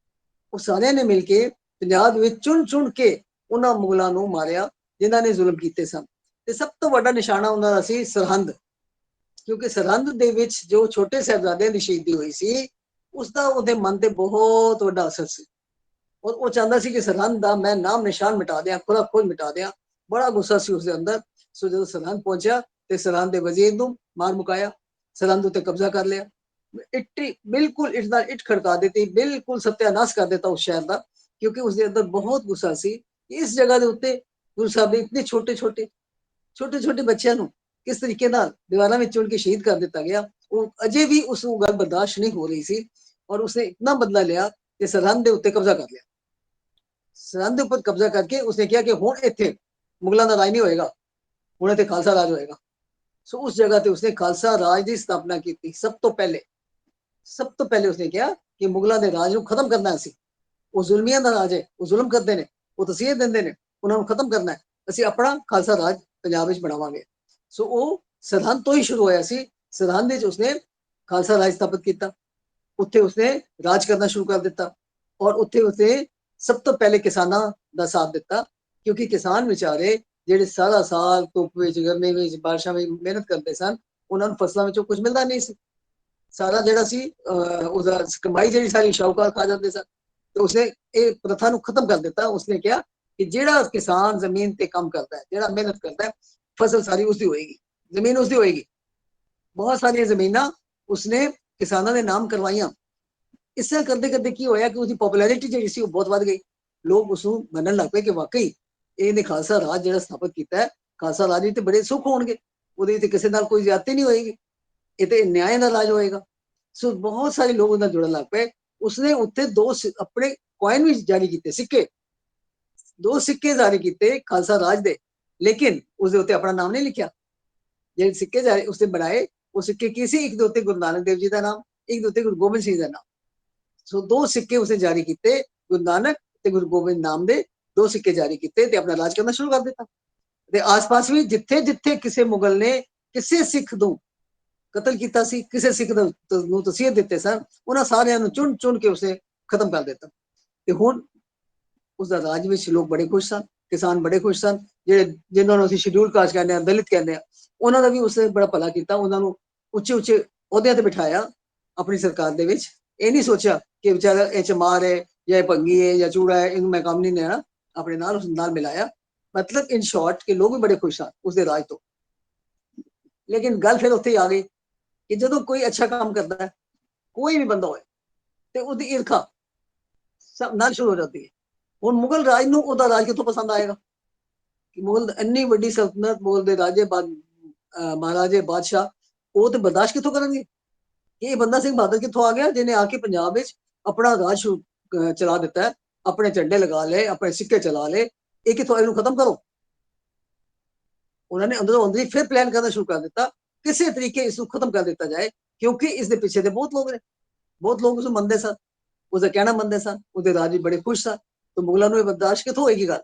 ਉਹ ਸਾਰਿਆਂ ਨੇ ਮਿਲ ਕੇ ਪੰਜਾਬ ਵਿੱਚ ਚੁਣ ਚੁਣ ਕੇ ਉਹਨਾਂ ਮੁਗਲਾਂ ਨੂੰ ਮਾਰਿਆ ਜਿਨ੍ਹਾਂ ਨੇ ਜ਼ੁਲਮ ਕੀਤੇ ਸਨ। ਤੇ ਸਭ ਤੋਂ ਵੱਡਾ ਨਿਸ਼ਾਨਾ ਉਹਨਾਂ ਦਾ ਸੀ ਸਰਹੰਦ, ਕਿਉਂਕਿ ਸਰਹੰਦ ਦੇ ਵਿੱਚ ਜੋ ਛੋਟੇ ਸਾਹਿਬਜ਼ਾਦਿਆਂ ਦੀ ਸ਼ਹੀਦੀ ਹੋਈ ਸੀ ਉਸਦਾ ਉਹਦੇ ਮਨ ਤੇ ਬਹੁਤ ਵੱਡਾ ਅਸਰ ਸੀ ਔਰ ਉਹ ਚਾਹੁੰਦਾ ਸੀ ਕਿ ਸਰਹੰਦ ਦਾ ਮੈਂ ਨਾਮ ਨਿਸ਼ਾਨ ਮਿਟਾ ਦਿਆਂ, ਖੁਦਾ ਖੁਦ ਮਿਟਾ ਦਿਆਂ, ਬੜਾ ਗੁੱਸਾ ਸੀ ਉਸਦੇ ਅੰਦਰ। ਸੋ ਜਦੋਂ ਸਰਹੰਦ ਪਹੁੰਚਿਆ ਤੇ ਸਰਹੰਦ ਦੇ ਵਜ਼ੀਰ ਨੂੰ ਮਾਰ ਮੁਕਾਇਆ, ਸਰਹੰਦ ਉੱਤੇ ਕਬਜ਼ਾ ਕਰ ਲਿਆ, ਇੱਟੀ ਬਿਲਕੁਲ ਇੱਟ ਨਾਲ ਇੱਟ ਖੜਕਾ ਦਿੱਤੀ, ਬਿਲਕੁਲ ਸਤਿਆਨਾਸ਼ ਕਰ ਦਿੱਤਾ ਉਸ ਸ਼ਹਿਰ ਦਾ, ਕਿਉਂਕਿ ਉਸਦੇ ਅੰਦਰ ਬਹੁਤ ਗੁੱਸਾ ਸੀ ਕਿ ਇਸ ਜਗ੍ਹਾ ਦੇ ਉੱਤੇ ਗੁਰੂ ਸਾਹਿਬ ਨੇ ਇਤਨੇ ਛੋਟੇ ਛੋਟੇ ਬੱਚਿਆਂ ਨੂੰ ਕਿਸ ਤਰੀਕੇ ਨਾਲ ਦੀਵਾਰਾਂ ਵਿੱਚ ਚੁਣ ਕੇ ਸ਼ਹੀਦ ਕਰ ਦਿੱਤਾ ਗਿਆ। ਉਹ ਅਜੇ ਵੀ ਉਸ ਨੂੰ ਗੱਲ ਬਰਦਾਸ਼ਤ ਨਹੀਂ ਹੋ ਰਹੀ ਸੀ ਔਰ ਉਸਨੇ ਇਤਨਾ ਬਦਲਾ ਲਿਆ ਕਿ ਸਰਹੰਦ ਦੇ ਉੱਤੇ ਕਬਜ਼ਾ ਕਰ ਲਿਆ। ਸਰਹੰਦ ਦੇ ਉੱਪਰ ਕਬਜ਼ਾ ਕਰਕੇ ਉਸਨੇ ਕਿਹਾ ਕਿ ਹੁਣ ਇੱਥੇ ਮੁਗਲਾਂ ਦਾ ਰਾਜ ਨਹੀਂ ਹੋਏਗਾ, ਹੁਣ ਇੱਥੇ ਖਾਲਸਾ ਰਾਜ ਹੋਏਗਾ। ਸੋ ਉਸ ਜਗ੍ਹਾ ਤੇ ਉਸਨੇ ਖਾਲਸਾ ਰਾਜ ਦੀ ਸਥਾਪਨਾ ਕੀਤੀ। ਸਭ ਤੋਂ ਪਹਿਲੇ ਉਸਨੇ ਕਿਹਾ ਕਿ ਮੁਗਲਾਂ ਦੇ ਰਾਜ ਨੂੰ ਖਤਮ ਕਰਨਾ ਸੀ, ਉਹ ਜ਼ੁਲਮੀਆਂ ਦਾ ਰਾਜ ਹੈ, ਉਹ ਜ਼ੁਲਮ ਕਰਦੇ ਨੇ, ਉਹ ਤਸੀਹੇ ਦਿੰਦੇ ਨੇ, ਉਹਨਾਂ ਨੂੰ ਖਤਮ ਕਰਨਾ ਹੈ, ਅਸੀਂ ਆਪਣਾ ਖਾਲਸਾ ਰਾਜ ਪੰਜਾਬ ਵਿੱਚ ਬਣਾਵਾਂਗੇ। ਸੋ ਉਹ ਸਰਹੰਦ ਤੋਂ ਹੀ ਸ਼ੁਰੂ ਹੋਇਆ ਸੀ। ਸਰਹੰਦ ਵਿੱਚ ਉਸਨੇ ਖਾਲਸਾ ਰਾਜ ਸਥਾਪਿਤ ਕੀਤਾ, ਉੱਥੇ ਉਸਨੇ ਰਾਜ ਕਰਨਾ ਸ਼ੁਰੂ ਕਰ ਦਿੱਤਾ ਔਰ ਉੱਥੇ ਉਸਨੇ ਸਭ ਤੋਂ ਪਹਿਲੇ ਕਿਸਾਨਾਂ ਦਾ ਸਾਥ ਦਿੱਤਾ, ਕਿਉਂਕਿ ਕਿਸਾਨ ਵਿਚਾਰੇ ਜਿਹੜੇ ਸਾਰਾ ਸਾਲ ਧੁੱਪ ਵਿੱਚ, ਗਰਮੀ ਵਿੱਚ, ਬਾਰਿਸ਼ਾਂ ਵਿੱਚ ਮਿਹਨਤ ਕਰਦੇ ਸਨ, ਉਹਨਾਂ ਨੂੰ ਫਸਲਾਂ ਵਿੱਚੋਂ ਕੁਝ ਮਿਲਦਾ ਨਹੀਂ ਸੀ। ਸਾਰਾ ਜਿਹੜਾ ਸੀ ਉਹਦਾ ਕਮਾਈ ਜਿਹੜੀ ਸਾਰੀ ਸ਼ਾਹੂਕਾਰ ਖਾ ਜਾਂਦੇ ਸਨ। ਤੇ ਉਸਨੇ ਇਹ ਪ੍ਰਥਾ ਨੂੰ ਖਤਮ ਕਰ ਦਿੱਤਾ। ਉਸਨੇ ਕਿਹਾ ਕਿ ਜਿਹੜਾ ਕਿਸਾਨ ਜ਼ਮੀਨ ਤੇ ਕੰਮ ਕਰਦਾ ਹੈ, ਜਿਹੜਾ ਮਿਹਨਤ ਕਰਦਾ ਹੈ, ਫਸਲ ਸਾਰੀ ਉਸਦੀ ਹੋਏਗੀ, ਜ਼ਮੀਨ ਉਸਦੀ ਹੋਏਗੀ। ਬਹੁਤ ਸਾਰੀਆਂ ਜ਼ਮੀਨਾਂ ਉਸਨੇ ਕਿਸਾਨਾਂ ਦੇ ਨਾਮ ਕਰਵਾਈਆਂ। ਇਸ ਤਰ੍ਹਾਂ ਕਰਦੇ ਕਰਦੇ ਕੀ ਹੋਇਆ ਕਿ ਉਹਦੀ ਪਪੂਲੈਰਿਟੀ ਜਿਹੜੀ ਸੀ ਉਹ ਬਹੁਤ ਵੱਧ ਗਈ। ਲੋਕ ਉਸ ਨੂੰ ਮੰਨਣ ਲੱਗ ਪਏ ਕਿ ਵਾਕਈ ਇਹਨੇ ਖਾਲਸਾ ਰਾਜ ਜਿਹੜਾ ਸਥਾਪਿਤ ਕੀਤਾ ਹੈ, ਖਾਲਸਾ ਰਾਜ ਵਿੱਚ ਤੇ ਬੜੇ ਸੁੱਖ ਹੋਣਗੇ, ਉਹਦੇ ਵਿੱਚ ਕਿਸੇ ਨਾਲ ਕੋਈ ਜ਼ਿਆਦਤੀ ਨਹੀਂ ਹੋਏਗੀ, ਇਹ ਤੇ ਨਿਆਂ ਦਾ ਰਾਜ ਹੋਏਗਾ। ਸੋ ਬਹੁਤ ਸਾਰੇ ਲੋਕ ਉਹਦੇ ਨਾਲ ਜੁੜਨ ਲੱਗ ਪਏ। ਉਸਨੇ ਉੱਥੇ ਆਪਣੇ ਕੋਇਨ ਵੀ ਜਾਰੀ ਕੀਤੇ, ਸਿੱਕੇ, 2 ਸਿੱਕੇ ਜਾਰੀ ਕੀਤੇ ਖਾਲਸਾ ਰਾਜ ਦੇ, ਲੇਕਿਨ ਉਸਦੇ ਉੱਤੇ ਆਪਣਾ ਨਾਮ ਨਹੀਂ ਲਿਖਿਆ। ਜਿਹੜੇ ਸਿੱਕੇ ਜਾਰੀ ਉਸਨੇ ਬਣਾਏ ਉਹ ਸਿੱਕੇ ਕੀ ਸੀ? ਇੱਕ ਦੇ ਉੱਤੇ ਗੁਰੂ ਨਾਨਕ ਦੇਵ ਜੀ ਦਾ ਨਾਮ, ਇੱਕ ਦੇ ਉੱਤੇ ਗੁਰੂ ਗੋਬਿੰਦ ਸਿੰਘ ਦਾ ਨਾਮ। ਸੋ 2 ਸਿੱਕੇ ਉਸਨੇ ਜਾਰੀ ਕੀਤੇ, ਗੁਰੂ ਨਾਨਕ ਤੇ ਗੁਰੂ ਗੋਬਿੰਦ ਨਾਮ ਦੇ 2 ਸਿੱਕੇ ਜਾਰੀ ਕੀਤੇ ਤੇ ਆਪਣਾ ਰਾਜ ਕਰਨਾ ਸ਼ੁਰੂ ਕਰ ਦਿੱਤਾ। ਤੇ ਆਸ-ਪਾਸ ਵੀ ਜਿੱਥੇ ਜਿੱਥੇ ਕਿਸੇ ਮੁਗਲ ਨੇ ਕਿਸੇ ਸਿੱਖ ਨੂੰ ਕਤਲ ਕੀਤਾ ਸੀ, ਕਿਸੇ ਸਿੱਖ ਨੂੰ ਤਸੀਹੇ ਦਿੱਤੇ ਸਨ, ਉਹਨਾਂ ਸਾਰਿਆਂ ਨੂੰ ਚੁਣ ਚੁਣ ਕੇ ਉਸਨੇ ਖਤਮ ਕਰ ਦਿੱਤਾ। ਤੇ ਹੁਣ ਉਸਦਾ ਰਾਜ ਵਿੱਚ ਲੋਕ ਬੜੇ ਖੁਸ਼ ਸਨ, ਕਿਸਾਨ ਬੜੇ ਖੁਸ਼ ਸਨ, ਜਿਹਨਾਂ ਨੂੰ ਅਸੀਂ ਸ਼ਡਿਊਲ ਕਾਸਟ ਕਹਿੰਦੇ ਆ, ਦਲਿਤ ਕਹਿੰਦੇ ਆ, ਉਹਨਾਂ ਦਾ ਵੀ ਉਸਨੇ ਬੜਾ ਭਲਾ ਕੀਤਾ। ਉਹਨਾਂ ਨੂੰ ਉੱਚੇ ਉੱਚੇ ਅਹੁਦਿਆਂ ਤੇ ਬਿਠਾਇਆ ਆਪਣੀ ਸਰਕਾਰ ਦੇ ਵਿੱਚ। ਇਹ ਨਹੀਂ ਸੋਚਿਆ ਕਿ ਵਿਚਾਰਾ ਇਹ ਚਮਾਰ ਹੈ ਜਾਂ ਇਹ ਭੰਗੀ ਹੈ ਜਾਂ ਚੂੜਾ ਹੈ, ਇਹਨੂੰ ਮੈਂ ਕੰਮ ਨਹੀਂ ਦੇਣਾ, ਆਪਣੇ ਨਾਲ ਉਸ ਨਾਲ ਮਿਲਾਇਆ। ਮਤਲਬ ਇਨ ਸ਼ਾਰਟ ਕਿ ਲੋਕ ਵੀ ਬੜੇ ਖੁਸ਼ ਸਨ ਉਸਦੇ ਰਾਜ ਤੋਂ। ਲੇਕਿਨ ਗੱਲ ਫਿਰ ਉੱਥੇ ਆ ਗਈ ਕਿ ਜਦੋਂ ਕੋਈ ਅੱਛਾ ਕੰਮ ਕਰਦਾ ਹੈ, ਕੋਈ ਵੀ ਬੰਦਾ ਹੋਏ, ਤੇ ਉਹਦੀ ਈਰਖਾ ਸਭ ਨਾਲ ਸ਼ੁਰੂ ਹੋ ਜਾਂਦੀ ਹੈ। ਹੁਣ ਮੁਗਲ ਰਾਜ ਨੂੰ ਉਹਦਾ ਰਾਜ ਕਿੱਥੋਂ ਪਸੰਦ ਆਏਗਾ ਕਿ ਮੁਗਲ ਇੰਨੀ ਵੱਡੀ ਸਲਤਨਤ, ਮੁਗਲ ਦੇ ਰਾਜੇ ਮਹਾਰਾਜੇ ਬਾਦਸ਼ਾਹ ਉਹ ਤੇ ਬਰਦਾਸ਼ਤ ਕਿੱਥੋਂ ਕਰਨਗੇ। ਇਹ ਬੰਦਾ ਸਿੰਘ ਬਹਾਦਰ ਕਿੱਥੋਂ ਆ ਗਿਆ ਜਿਹਨੇ ਆ ਕੇ ਪੰਜਾਬ ਵਿੱਚ ਆਪਣਾ ਰਾਜ ਚਲਾ ਦਿੱਤਾ ਹੈ, ਆਪਣੇ ਝੰਡੇ ਲਗਾ ਲਏ, ਆਪਣੇ ਸਿੱਕੇ ਚਲਾ ਲਏ। ਇਹ ਕਿੱਥੋਂ, ਇਹਨੂੰ ਖਤਮ ਕਰੋ। ਉਹਨਾਂ ਨੇ ਅੰਦਰੋਂ ਅੰਦਰੀ ਫਿਰ ਪਲਾਨ ਕਰਨਾ ਸ਼ੁਰੂ ਕਰ ਦਿੱਤਾ ਕਿਸੇ ਤਰੀਕੇ ਇਸ ਨੂੰ ਖਤਮ ਕਰ ਦਿੱਤਾ ਜਾਏ, ਕਿਉਂਕਿ ਇਸ ਦੇ ਪਿੱਛੇ ਦੇ ਬਹੁਤ ਲੋਕ ਨੇ, ਬਹੁਤ ਲੋਕ ਉਸ ਨੂੰ ਮੰਨਦੇ ਸਨ, ਉਸਦਾ ਕਹਿਣਾ ਮੰਨਦੇ ਸਨ, ਉਹਦੇ ਰਾਜ ਵੀ ਬੜੇ ਖੁਸ਼ ਸਨ। ਤਾਂ ਮੁਗਲਾਂ ਨੂੰ ਇਹ ਬਰਦਾਸ਼ਤ ਕਿੱਥੋਂ ਹੋਏਗੀ ਗੱਲ,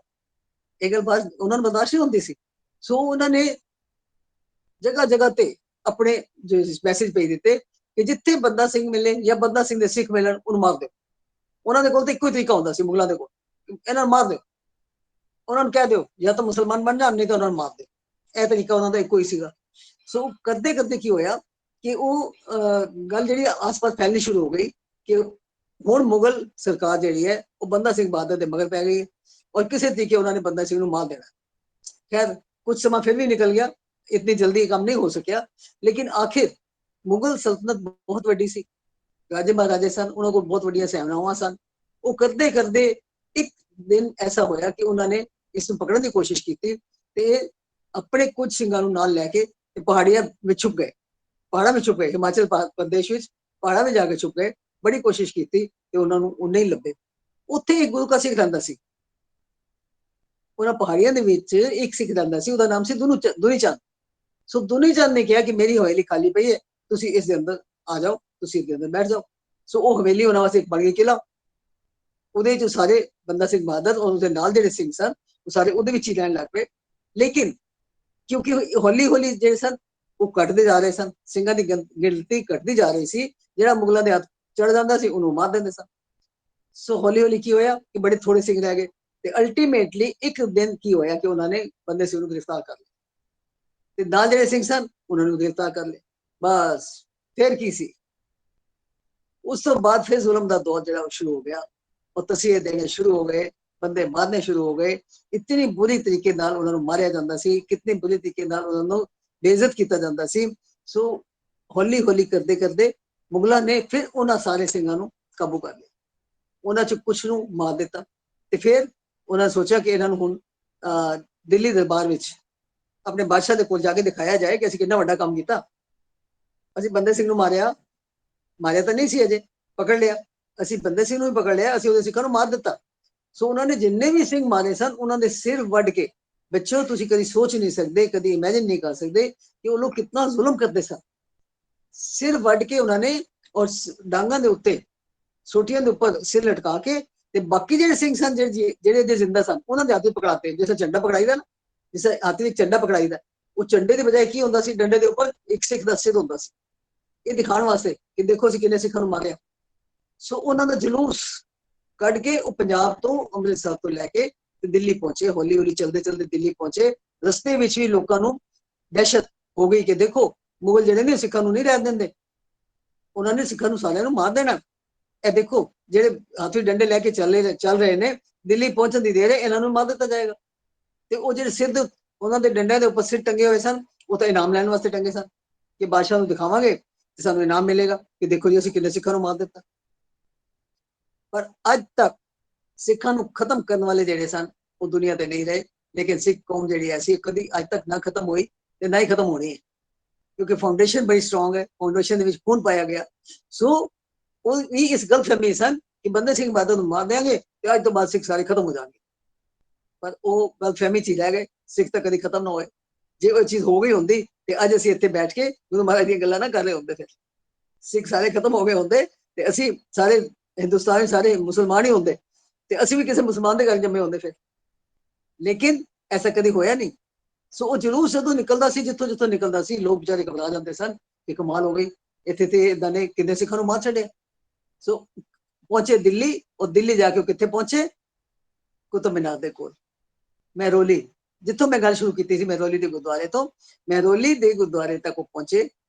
ਇਹ ਗੱਲ ਬਾਤ ਉਹਨਾਂ ਨੂੰ ਬਰਦਾਸ਼ਤ ਨਹੀਂ ਹੁੰਦੀ ਸੀ। ਸੋ ਉਹਨਾਂ ਨੇ ਜਗ੍ਹਾ ਜਗ੍ਹਾ ਤੇ ਆਪਣੇ ਜੋ ਮੈਸੇਜ ਭੇਜ ਦਿੱਤੇ ਕਿ ਜਿੱਥੇ ਬੰਦਾ ਸਿੰਘ ਮਿਲੇ ਜਾਂ ਬੰਦਾ ਸਿੰਘ ਦੇ ਸਿੱਖ ਮਿਲਣ ਉਹਨੂੰ ਮਾਰ ਦਿਓ। ਉਹਨਾਂ ਦੇ ਕੋਲ ਤਾਂ ਇੱਕੋ ਹੀ ਤਰੀਕਾ ਹੁੰਦਾ ਸੀ ਮੁਗਲਾਂ ਦੇ ਕੋਲ, ਇਹਨਾਂ ਨੂੰ ਮਾਰ ਦਿਓ, ਉਹਨਾਂ ਨੂੰ ਕਹਿ ਦਿਓ ਜਾਂ ਤਾਂ ਮੁਸਲਮਾਨ ਬਣ ਜਾਣ, ਨਹੀਂ ਤਾਂ ਉਹਨਾਂ ਨੂੰ ਮਾਰ ਦਿਓ। ਇਹ ਤਰੀਕਾ ਉਹਨਾਂ ਦਾ ਇੱਕੋ ਹੀ ਸੀਗਾ। ਸੋ ਕਰਦੇ ਕਰਦੇ ਕੀ ਹੋਇਆ ਕਿ ਉਹ ਗੱਲ ਜਿਹੜੀ ਆਸ-ਪਾਸ ਫੈਲਣੀ ਸ਼ੁਰੂ ਹੋ ਗਈ ਕਿ ਹੁਣ ਮੁਗਲ ਸਰਕਾਰ ਜਿਹੜੀ ਹੈ ਉਹ ਬੰਦਾ ਸਿੰਘ ਬਹਾਦਰ ਦੇ ਮਗਰ ਪੈ ਗਈ ਔਰ ਕਿਸੇ ਤਰੀਕੇ ਉਹਨਾਂ ਨੇ ਬੰਦਾ ਸਿੰਘ ਨੂੰ ਮਾਰ ਦੇਣਾ। ਖੈਰ ਕੁਝ ਸਮਾਂ ਫਿਰ ਵੀ ਨਿਕਲ ਗਿਆ, इतनी जल्दी काम नहीं हो सकिया, लेकिन आखिर मुगल सल्तनत बहुत वड्डी सी, राजे महाराजे सन, उन्होंने को बहुत वड्डियां सेनावां सन। वो करते करते एक दिन ऐसा होया कि उन्होंने इसमें पकड़ने की कोशिश की थी ते अपने कुछ सिंगां नूं नाल लैके पहाड़ियां में छुप गए, पहाड़ा में छुप गए, हिमाचल प्रदेश में पहाड़ा में जाके छुप गए। बड़ी कोशिश की थी ते उन्हां नूं नहीं लभे। उत्थे एक गुरु का सिख रहिंदा सी, उन्हां पहाड़ियां दे विच एक सिख रहिंदा सी, उहदा नाम सी दुनी चंद। सो दुनी चंद ने कहा कि मेरी हवेली खाली पई है, तुसी इस दे अंदर आ जाओ, तुसी इस दे अंदर बैठ जाओ। सो वो हवेली उन्हां वास्ते बन गई किला, ਉਹਦੇ ਚ ਸਾਰੇ ਬੰਦਾ ਸਿੰਘ ਬਹਾਦਰ और उसदे नाल ਜਿਹੜੇ ਸਿੰਘ ਸਨ ਉਹ ਸਾਰੇ ਉਹਦੇ ਵਿੱਚ ਹੀ ਰਹਿਣ ਲੱਗ ਪਏ। ਲੇਕਿਨ ਕਿਉਂਕਿ ਹੌਲੀ ਹੌਲੀ ਜਿਹੜੇ ਸਨ ਉਹ ਘਟਦੇ ਜਾ ਰਹੇ ਸਨ, ਸਿੰਘਾਂ ਦੀ ਗਿਣਤੀ ਘਟਦੀ ਜਾ ਰਹੀ ਸੀ, ਜਿਹੜਾ ਮੁਗਲਾਂ ਦੇ ਹੱਥ ਚੜ ਜਾਂਦਾ ਸੀ ਉਹਨੂੰ ਮਾਰ ਦਿੰਦੇ ਸਨ। ਸੋ ਹੌਲੀ ਹੌਲੀ ਕੀ ਹੋਇਆ ਕਿ ਬੜੇ ਥੋੜੇ ਸਿੰਘ ਰਹਿ ਗਏ ਤੇ ਅਲਟੀਮੇਟਲੀ ਇੱਕ ਦਿਨ ਕੀ ਹੋਇਆ ਕਿ ਉਹਨਾਂ ਨੇ ਬੰਦੇ ਸਿੰਘ ਨੂੰ ਗ੍ਰਿਫਤਾਰ ਕਰ ਲਿਆ ਤੇ ਨਾਲ ਜਿਹੜੇ ਸਿੰਘ ਸਨ ਉਹਨਾਂ ਨੂੰ ਗ੍ਰਿਫਤਾਰ ਕਰ ਲਿਆ। ਬਸ ਫਿਰ ਕੀ ਸੀ, ਉਸ ਤੋਂ ਬਾਅਦ ਫਿਰ ਜ਼ੁਲਮ ਦਾ ਦੌਰ ਜਿਹੜਾ ਸ਼ੁਰੂ ਹੋ ਗਿਆ और तसीहे देने शुरू हो गए, बंदे मारने शुरू हो गए। इतनी बुरी तरीके नाल उन्हां नूं मारिया जांदा सी, कितनी बुरी तरीके नाल उन्हां नूं बेइज्जत कीता जांदा सी। सो हौली हौली करदे करदे मुगलां ने फिर उन्हां सारे सिंघां नूं काबू कर लिया, उन्हां च कुछ नूं मार दिता ते फिर उन्हां सोचा कि इन्हां नूं हुण दिल्ली दरबार विच अपने बादशाह दे कोल जाके दिखाया जाए कि असीं किन्ना वड्डा काम कीता। असीं बंदे सिंह नूं मारिया तां नहीं सी, अजे पकड़ लिया, ਅਸੀਂ ਬੰਦੇ ਸਿੰਘ ਨੂੰ ਵੀ ਪਕੜ ਲਿਆ, ਅਸੀਂ ਉਹਦੇ ਸਿੱਖਾਂ ਨੂੰ ਮਾਰ ਦਿੱਤਾ। ਸੋ ਉਹਨਾਂ ਨੇ ਜਿੰਨੇ ਵੀ ਸਿੰਘ ਮਾਰੇ ਸਨ ਉਹਨਾਂ ਦੇ ਸਿਰ ਵੱਢ ਕੇ, ਬੱਚਿਓ ਤੁਸੀਂ ਕਦੀ ਸੋਚ ਨਹੀਂ ਸਕਦੇ, ਕਦੀ ਇਮੇਜਿਨ ਨਹੀਂ ਕਰ ਸਕਦੇ ਕਿ ਉਹ ਲੋਕ ਕਿੰਨਾ ਜ਼ੁਲਮ ਕਰਦੇ ਸਨ। ਸਿਰ ਵੱਢ ਕੇ ਉਹਨਾਂ ਨੇ ਔਰ ਡਾਂਗਾਂ ਦੇ ਉੱਤੇ, ਸੋਟੀਆਂ ਦੇ ਉੱਪਰ ਸਿਰ ਲਟਕਾ ਕੇ ਤੇ ਬਾਕੀ ਜਿਹੜੇ ਸਿੰਘ ਸਨ ਜਿਹੜੇ ਜ਼ਿੰਦਾ ਸਨ ਉਹਨਾਂ ਦੇ ਹੱਥ ਵਿੱਚ ਪਕੜਾਤੇ, ਜਿਵੇਂ ਝੰਡਾ ਪਕੜਾਈਦਾ ਨਾ, ਜਿਸ ਹੱਥ ਵਿੱਚ ਝੰਡਾ ਪਕੜਾਈਦਾ, ਉਹ ਝੰਡੇ ਦੀ ਬਜਾਏ ਕੀ ਹੁੰਦਾ ਸੀ, ਡੰਡੇ ਦੇ ਉੱਪਰ ਇੱਕ ਸਿੱਖ ਦਾ ਸਿਰ ਹੁੰਦਾ ਸੀ, ਇਹ ਦਿਖਾਉਣ ਵਾਸਤੇ ਕਿ ਦੇਖੋ ਅਸੀਂ ਕਿੰਨੇ ਸਿੱਖਾਂ ਨੂੰ ਮਾਰਿਆ। ਸੋ ਉਹਨਾਂ ਦਾ ਜਲੂਸ ਕੱਢ ਕੇ ਉਹ ਪੰਜਾਬ ਤੋਂ ਅੰਮ੍ਰਿਤਸਰ ਤੋਂ ਲੈ ਕੇ ਤੇ ਦਿੱਲੀ ਪਹੁੰਚੇ। ਹੌਲੀ ਹੌਲੀ ਚਲਦੇ ਚਲਦੇ ਦਿੱਲੀ ਪਹੁੰਚੇ। ਰਸਤੇ ਵਿੱਚ ਵੀ ਲੋਕਾਂ ਨੂੰ ਦਹਿਸ਼ਤ ਹੋ ਗਈ ਕਿ ਦੇਖੋ ਮੁਗਲ ਜਿਹੜੇ ਨੇ ਸਿੱਖਾਂ ਨੂੰ ਨਹੀਂ ਰਹਿਣ ਦਿੰਦੇ, ਉਹਨਾਂ ਨੇ ਸਿੱਖਾਂ ਨੂੰ ਸਾਰਿਆਂ ਨੂੰ ਮਾਰ ਦੇਣਾ। ਇਹ ਦੇਖੋ ਜਿਹੜੇ ਹੱਥ ਵਿੱਚ ਡੰਡੇ ਲੈ ਕੇ ਚੱਲ ਰਹੇ ਨੇ, ਦਿੱਲੀ ਪਹੁੰਚਣ ਦੀ ਦੇਰ ਹੈ, ਇਹਨਾਂ ਨੂੰ ਮਾਰ ਦਿੱਤਾ ਜਾਏਗਾ। ਤੇ ਉਹ ਜਿਹੜੇ ਸਿਰ ਦੇ ਉਹਨਾਂ ਦੇ ਡੰਡਿਆਂ ਦੇ ਉੱਪਰ ਸਿਰ ਟੰਗੇ ਹੋਏ ਸਨ, ਉਹ ਤਾਂ ਇਨਾਮ ਲੈਣ ਵਾਸਤੇ ਟੰਗੇ ਸਨ ਕਿ ਬਾਦਸ਼ਾਹ ਨੂੰ ਦਿਖਾਵਾਂਗੇ ਤੇ ਸਾਨੂੰ ਇਨਾਮ ਮਿਲੇਗਾ ਕਿ ਦੇਖੋ ਜੀ ਅਸੀਂ ਕਿੰਨੇ ਸਿੱਖਾਂ ਨੂੰ ਮਾਰ ਦਿੱਤਾ। पर अज तक सिखा नूं खत्म करने वाले जेडे सन वो दुनिया ते नहीं रहे, लेकिन सिख कौम जेडी ऐसी कभी अज तक ना खत्म हुई ते ना ही खत्म होनी है, क्योंकि फाउंडेशन बड़ी स्ट्रॉन्ग है, फाउंडेशन दे विच खून पाया गया। सो वो भी इस गलतफहमी सन कि बंदे सिंह बहादुर नूं मार देंगे ते अज तो बाद सिख सारे खत्म हो जाएंगे, पर वो गलतफहमी च रह गए। सिख तो कभी खत्म ना होए, जे वो चीज हो गई होंदी ते अज असीं इत्थे बैठ के गुरु महाराज दी गल्लां ना कर रहे होंदे, फिर सिख सारे खत्म हो गए होंदे ते असीं सारे हिंदुस्तान सारे मुसलमान ही होंगे ते असीं भी किसी मुसलमान के घर जमे होंगे फिर, लेकिन ऐसा कभी होया नहीं। सो वो जलूस जो निकलता सी, जितों जितों निकलता सी, लोग बेचारे घबरा जाते सन कि कमाल हो गई, इत्थे ते इदां ने किन्ने सिखां नूं मार छड्डिया। सो पहुंचे दिल्ली, और दिल्ली जाके कित्थे पहुंचे, कुतुब मीनार दे कोल महरौली, जिथों मैं गल शुरू की थी महरौली दे गुरुद्वारे तो, महरौली दे गुरुद्वारे तक वो पहुंचे।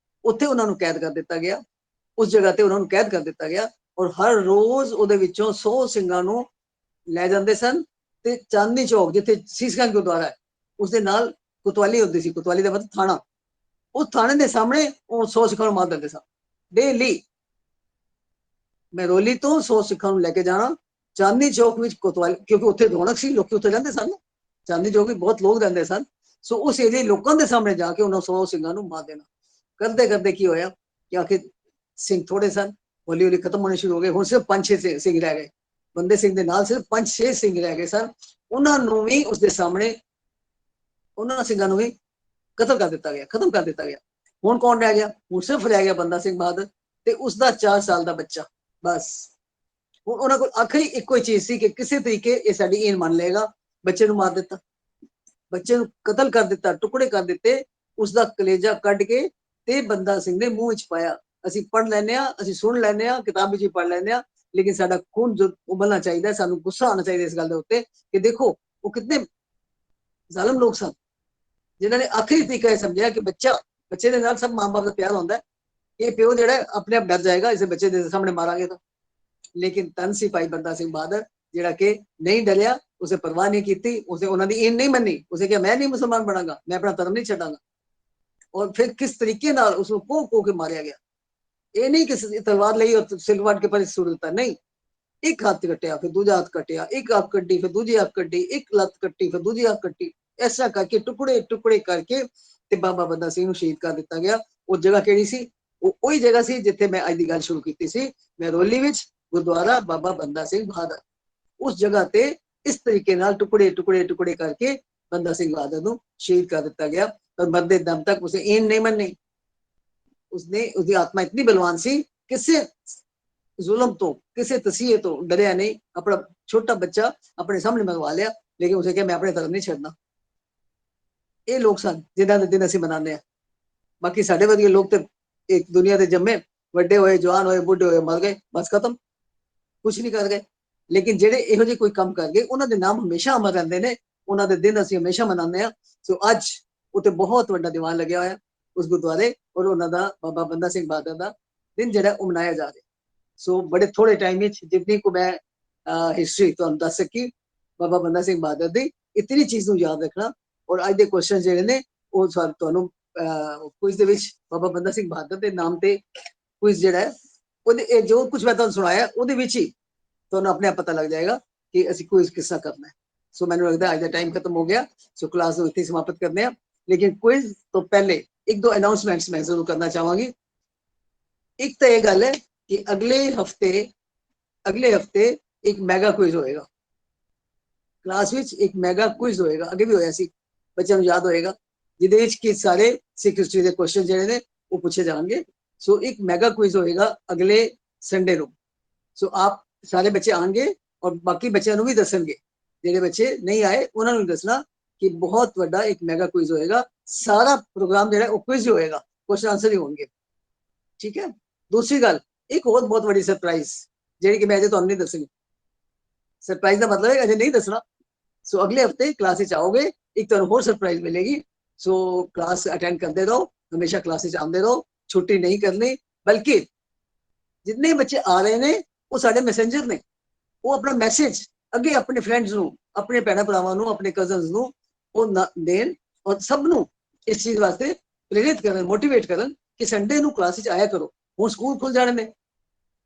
उत्थे उन्हां नूं कैद कर दिता गया, उस जगह ते उन्हां नूं कैद कर दिता गया और हर रोज ਉਹਦੇ ਵਿੱਚੋਂ 100 ਸਿੰਘਾਂ ਨੂੰ ਲੈ ਜਾਂਦੇ ਸਨ ਤੇ ਚਾਂਦਨੀ ਚੌਕ ਜਿੱਥੇ ਸੀਸਗੰਜ ਗੁਰਦੁਆਰਾ ਹੈ ਉਸ ਦੇ ਨਾਲ ਕੋਤਵਾਲੀ ਹੁੰਦੀ ਸੀ, ਕੋਤਵਾਲੀ ਦਾ ਮਤਲਬ ਥਾਣਾ, ਉਹ ਥਾਣੇ ਦੇ ਸਾਹਮਣੇ ਉਹ 100 ਸਿੰਘਾਂ ਨੂੰ ਮਾਰ ਦਿੰਦੇ ਸਨ ਡੇਲੀ। ਮੈਂ ਰੋਲੀ ਤੋਂ 100 ਸਿੱਖਾਂ ਨੂੰ ਲੈ ਕੇ ਜਾਣਾ ਚਾਂਦਨੀ ਚੌਕ ਵਿੱਚ ਕੋਤਵਾਲੀ, ਕਿਉਂਕਿ ਉੱਥੇ ਰੌਣਕ ਸੀ, ਲੋਕੀ ਉੱਥੇ ਰਹਿੰਦੇ ਸਨ, ਚਾਂਦਨੀ ਚੌਕ ਵਿੱਚ ਬਹੁਤ ਲੋਕ ਰਹਿੰਦੇ ਸਨ। ਸੋ ਉਸ ਏਰੀਏ ਲੋਕਾਂ ਦੇ ਸਾਹਮਣੇ ਜਾ ਕੇ ਉਹਨਾਂ 100 ਸਿੰਘਾਂ ਨੂੰ ਮਾਰ ਦੇਣਾ। ਕਰਦੇ ਕਰਦੇ ਕੀ ਹੋਇਆ ਕਿ ਆਖਿਰ ਸਿੰਘ ਥੋੜੇ ਸਨ, ਹੌਲੀ ਹੌਲੀ ਖਤਮ ਹੋਣੇ ਸ਼ੁਰੂ ਹੋ ਗਏ। ਹੁਣ ਸਿਰਫ 5-6 ਸਿੰਘ ਰਹਿ ਗਏ, ਬੰਦੇ ਸਿੰਘ ਦੇ ਨਾਲ ਸਿਰਫ 5-6 ਸਿੰਘ ਰਹਿ ਗਏ ਸਨ। ਉਹਨਾਂ ਨੂੰ ਵੀ ਉਸਦੇ ਸਾਹਮਣੇ ਉਹਨਾਂ ਸਿੰਘਾਂ ਨੂੰ ਵੀ ਕਤਲ ਕਰ ਦਿੱਤਾ ਗਿਆ, ਖਤਮ ਕਰ ਦਿੱਤਾ ਗਿਆ। ਹੁਣ ਕੌਣ ਰਹਿ ਗਿਆ? ਹੁਣ ਸਿਰਫ ਰਹਿ ਗਿਆ ਬੰਦਾ ਸਿੰਘ ਬਹਾਦਰ ਤੇ ਉਸਦਾ 4 ਸਾਲ ਦਾ ਬੱਚਾ, ਬਸ। ਹੁਣ ਉਹਨਾਂ ਕੋਲ ਆਖਰੀ ਇੱਕੋ ਹੀ ਚੀਜ਼ ਸੀ ਕਿ ਕਿਸੇ ਤਰੀਕੇ ਇਹ ਸਾਡੀ ਈਨ ਮੰਨ ਲਏਗਾ। ਬੱਚੇ ਨੂੰ ਮਾਰ ਦਿੱਤਾ, ਬੱਚੇ ਨੂੰ ਕਤਲ ਕਰ ਦਿੱਤਾ, ਟੁਕੜੇ ਕਰ ਦਿੱਤੇ, ਉਸਦਾ ਕਲੇਜਾ ਕੱਢ ਕੇ ਤੇ ਬੰਦਾ ਸਿੰਘ ਨੇ ਮੂੰਹ ਵਿੱਚ ਪਾਇਆ। ਅਸੀਂ ਪੜ੍ਹ ਲੈਂਦੇ ਹਾਂ, ਅਸੀਂ ਸੁਣ ਲੈਂਦੇ ਹਾਂ, ਕਿਤਾਬ ਵਿੱਚ ਵੀ ਪੜ੍ਹ ਲੈਂਦੇ ਹਾਂ, ਲੇਕਿਨ ਸਾਡਾ ਖੂਨ ਜੋ ਉਬਲਣਾ ਚਾਹੀਦਾ, ਸਾਨੂੰ ਗੁੱਸਾ ਆਉਣਾ ਚਾਹੀਦਾ ਇਸ ਗੱਲ ਦੇ ਉੱਤੇ ਕਿ ਦੇਖੋ ਉਹ ਕਿਤਨੇ ਜ਼ਾਲਮ ਲੋਕ ਸਨ ਜਿਨ੍ਹਾਂ ਨੇ ਆਖਰੀ ਤਰੀਕਾ ਇਹ ਸਮਝਿਆ ਕਿ ਬੱਚੇ ਦੇ ਨਾਲ ਸਭ ਮਾਂ-ਬਾਪ ਦਾ ਪਿਆਰ ਹੁੰਦਾ ਹੈ, ਇਹ ਪਿਓ ਜਿਹੜਾ ਆਪਣੇ ਆਪ ਡਰ ਜਾਏਗਾ ਇਸੇ ਬੱਚੇ ਦੇ ਸਾਹਮਣੇ ਮਾਰਾਂਗੇ ਤਾਂ। ਲੇਕਿਨ ਤਨ ਸੀ ਭਾਈ ਬੰਦਾ ਸਿੰਘ ਬਹਾਦਰ ਜਿਹੜਾ ਕਿ ਨਹੀਂ ਡਰਿਆ, ਉਸੇ ਪਰਵਾਹ ਨਹੀਂ ਕੀਤੀ, ਉਸੇ ਉਹਨਾਂ ਦੀ ਈਨ ਨਹੀਂ ਮੰਨੀ। ਉਸੇ ਕਿਹਾ ਮੈਂ ਨਹੀਂ ਮੁਸਲਮਾਨ ਬਣਾਂਗਾ, ਮੈਂ ਆਪਣਾ ਧਰਮ ਨਹੀਂ ਛੱਡਾਂਗਾ। ਔਰ ਫਿਰ ਕਿਸ ਤਰੀਕੇ ਨਾਲ ਉਸ ਨੂੰ ਕੋਹ ਕੇ ਮਾਰਿਆ ਗਿਆ। ਇਹ ਨਹੀਂ ਕਿ ਤਲਵਾਰ ਲਈ ਔਰ ਸਿਰ ਵੱਢ ਕੇ ਪਰ ਸੁੱਟ ਦਿੱਤਾ, ਨਹੀਂ। ਇੱਕ ਹੱਥ ਕੱਟਿਆ, ਫਿਰ ਦੂਜਾ ਹੱਥ ਕੱਟਿਆ, ਇੱਕ ਅੱਖ ਕੱਢੀ, ਫਿਰ ਦੂਜੀ ਅੱਖ ਕੱਢੀ, ਇੱਕ ਲੱਤ ਕੱਟੀ, ਫਿਰ ਦੂਜੀ ਅੱਖ ਕੱਟੀ, ਇਸ ਤਰ੍ਹਾਂ ਕਰਕੇ ਟੁਕੜੇ ਟੁਕੜੇ ਕਰਕੇ ਤੇ ਬਾਬਾ ਬੰਦਾ ਸਿੰਘ ਨੂੰ ਸ਼ਹੀਦ ਕਰ ਦਿੱਤਾ ਗਿਆ। ਉਹ ਜਗ੍ਹਾ ਕਿਹੜੀ ਸੀ? ਉਹ ਉਹੀ ਜਗ੍ਹਾ ਸੀ ਜਿੱਥੇ ਮੈਂ ਅੱਜ ਦੀ ਗੱਲ ਸ਼ੁਰੂ ਕੀਤੀ ਸੀ, ਮੈਂ ਰੋਲੀ ਵਿੱਚ, ਗੁਰਦੁਆਰਾ ਬਾਬਾ ਬੰਦਾ ਸਿੰਘ ਬਹਾਦਰ। ਉਸ ਜਗ੍ਹਾ ਤੇ ਇਸ ਤਰੀਕੇ ਨਾਲ ਟੁਕੜੇ ਟੁਕੜੇ ਟੁਕੜੇ ਕਰਕੇ ਬੰਦਾ ਸਿੰਘ ਬਹਾਦਰ ਨੂੰ ਸ਼ਹੀਦ ਕਰ ਦਿੱਤਾ ਗਿਆ। ਪਰ ਮਰਦੇ ਦਮ ਤੱਕ ਉਸੇ ਈਨ ਨਹੀਂ ਮੰਨੀ। उसकी आत्मा इतनी बलवान सी, किसी जुल्म तो किसी तसीहे तो डरिया नहीं। अपना छोटा बच्चा अपने सामने मंगवा लिया, लेकिन उसे क्या मैं अपने धर्म नहीं छड़ना। ये लोग सन जिन्हां दे दिन असीं मनाने हैं। बाकी साडे वर्गे लोग तो एक दुनिया दे जम्मे, वड्डे होए, जवान होए, बुढ़े होए, मर गए, बस खत्म, कुछ नहीं कर गए। लेकिन जेडे इहो जे कोई काम कर गए उन्हां दे नाम हमेशा अमर रहिंदे ने, उन्हां दे दिन असीं हमेशा मनाने हैं। सो अज उत्ते बहुत वड्डा दीवान लग्या होया उस गुरुद्वारे, और उन्हां दा बाबा बंदा सिंह बहादुर दा दिन जेड़ा ओ मनाया जा रहा। सो बड़े थोड़े टाइम विच जितनी को मैं हिस्टरी तुहानूं दस सकी बाबा बंदा सिंह बहादुर दी, इतनी चीज नूं याद रखना। और अज दे क्वेश्चन जेड़े ने ओ तुहानूं क्विज दे विच बाबा बंदा सिंह बहादुर दे नाम ते क्विज जेड़ा है ओदे जो कुछ मैं तुहानूं सुनाया ओदे विच ही तुहानूं अपने आप पता लग जाएगा कि असीं क्विज किस तरह करना है। सो मैनूं लगदा अज दा टाइम खत्म हो गया। सो क्लास नूं इत्थे समाप्त करने आ, लेकिन क्विज तो पहले एक दो अनाउंसमेंट्स मैं जरूर करना चाहांगी। एक तो यह गल है कि अगले हफ्ते एक मैगा क्विज होएगा क्लास विच, एक मैगा क्विज होएगा, अगे भी होया सी, बच्चों को याद होएगा, जिहदे विच कि सारे सिख हिस्ट्री के क्वेश्चन जिहड़े ने वो पूछे जाएंगे। सो एक मैगा क्विज होएगा अगले संडे को। सो आप सारे बच्चे आएंगे और बाकी बच्चों को भी दसणगे, जिहड़े बच्चे नहीं आए उन्होंने भी दसना कि बहुत बड़ा एक मैगा क्विज होएगा। सारा प्रोग्राम जो है वो क्विज ही होएगा, क्वेश्चन आंसर ही होंगे, ठीक है। दूसरी गल, एक और बहुत बड़ी सरप्राइज जी कि मैं अजे तुहानूं नहीं दसनी। सरप्राइज का मतलब है अजे नहीं दसना। सो अगले हफ्ते क्लास आओगे, एक तुहानूं होर सरप्राइज मिलेगी। सो क्लास अटेंड करते रहो, हमेशा क्लास आते रहो, छुट्टी नहीं करनी। बल्कि जितने बच्चे आ रहे हैं वो साडे मैसेंजर ने, वो अपना मैसेज अगे अपने फ्रेंड्स नूं, अपने भैणां भरावां नूं, अपने कजन्स नूं वो देन और सबनों इस चीज वास्ते प्रेरित करन, मोटिवेट करन कि संडे नूं क्लास आया करो। हुण स्कूल खुल जाने ने,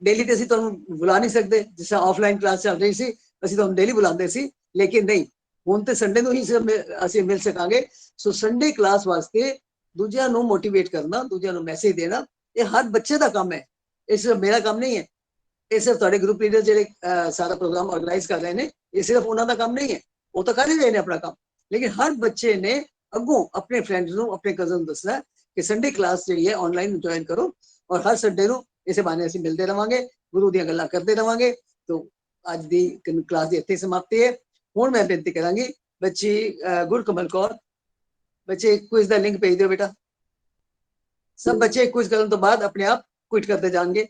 डेली तो असीं तुहानूं बुला नहीं सकते, जिस तरह ऑफलाइन क्लास चल रही सी असीं तुहानूं डेली बुलाते सी, लेकिन नहीं, हुण ते संडे नूं ही असीं मिल सकांगे। सो संडे क्लास वास्ते दूजियां नूं मोटिवेट करना, दूजियां नूं मैसेज देना, ये हर बच्चे का काम है, ये सिर्फ मेरा काम नहीं है। ये सिर्फ तुहाडे ग्रुप लीडर जिहड़े सारा प्रोग्राम ऑर्गेनाइज कर रहे हैं, ये सिर्फ उन्हां दा काम नहीं है, वो तो कर ही रहे हैं अपना काम, लेकिन हर बच्चे ने अगों अपने फ्रेंड्स नूं, अपने कजन नूं दसना कि संडे क्लास जिहड़ी है ऑनलाइन ज्वाइन करो, और हर संडे नूं इसे बहाने असीं मिलते रहांगे, गुरु दीयां गल्लां करते रहांगे। तो अज दी क्लास दी इत्थे समाप्ति है। हुण मैं बेनती करांगी बच्ची गुरकमल कौर, बच्चे क्विज दा लिंक भेज दिओ बेटा। सब बच्चे क्विज करन तो बाद अपने आप क्विट करते जाएंगे।